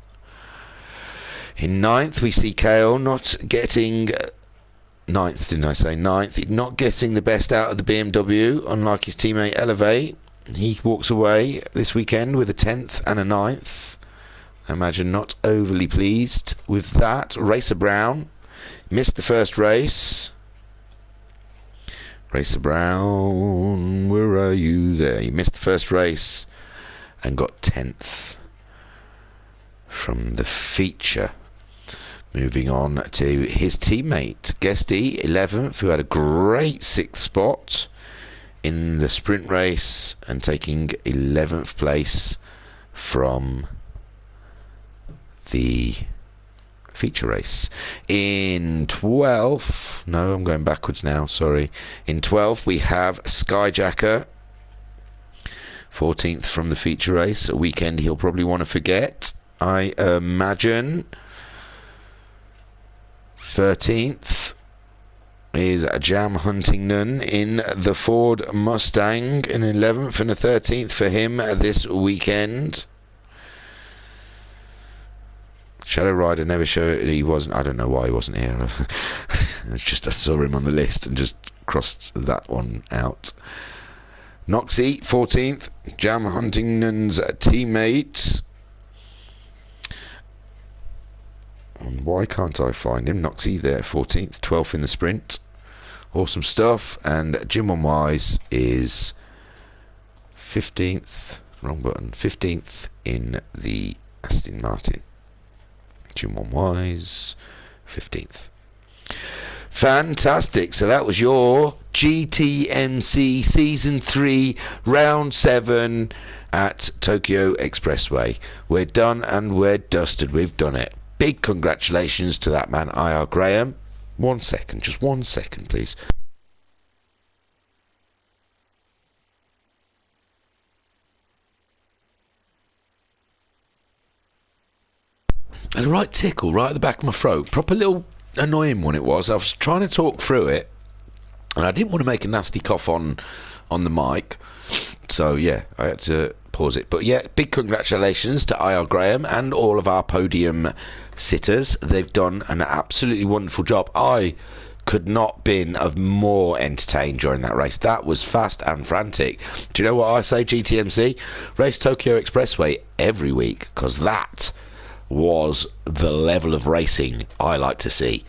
In 9th we see Kale not getting ninth, didn't I say? Ninth. Not getting the best out of the BMW, unlike his teammate Elevate. He walks away this weekend with a 10th and a 9th. I imagine not overly pleased with that. Racer Brown missed the first race. Racer Brown, where are you there? He missed the first race and got 10th from the feature. Moving on to his teammate, Guesty, 11th, who had a great 6th spot in the sprint race and taking 11th place from the feature race. In 12th, no, I'm going backwards now, sorry. In 12th, we have Skyjacker, 14th from the feature race, a weekend he'll probably want to forget, I imagine. 13th is Jam Huntington in the Ford Mustang, an 11th and a 13th for him this weekend. Shadow Rider never showed he wasn't. I don't know why he wasn't here. It's just I saw him on the list and just crossed that one out. Noxie, 14th, Jam Huntington's teammate. And why can't I find him? Noxie there, 14th, 12th in the sprint. Awesome stuff. And Jim on Wise is 15th, wrong button, 15th in the Aston Martin. Jim on Wise, 15th. Fantastic. So that was your GTMC Season 3, Round 7 at Tokyo Expressway. We're done and we're dusted. We've done it. Big congratulations to that man, IR Graham. 1 second, just 1 second, please. And a right tickle right at the back of my throat. Proper little annoying one it was. I was trying to talk through it, and I didn't want to make a nasty cough on the mic. So yeah, I had to pause it. But yeah, big congratulations to IR Graham and all of our podium sitters. They've done an absolutely wonderful job. I could not been more entertained during that race. That was fast and frantic. Do you know what I say, GTMC? Race Tokyo Expressway every week, because that was the level of racing I like to see.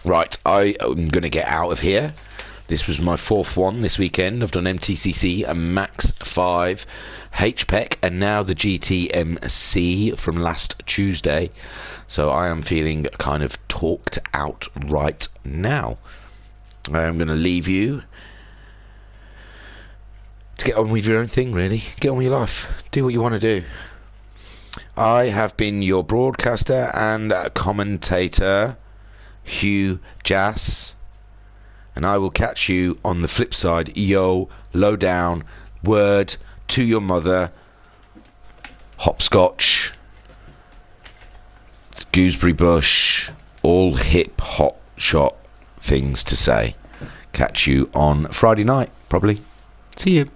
Right, I am going to get out of here. This was my 4th one this weekend. I've done MTCC, a Max 5, HPEC, and now the GTMC from last Tuesday. So I am feeling kind of talked out right now. I am going to leave you to get on with your own thing, really. Get on with your life. Do what you want to do. I have been your broadcaster and commentator, Hugh Jass. And I will catch you on the flip side. Yo, low down, word to your mother, hopscotch, gooseberry bush, all hip hop shot things to say. Catch you on Friday night, probably. See you.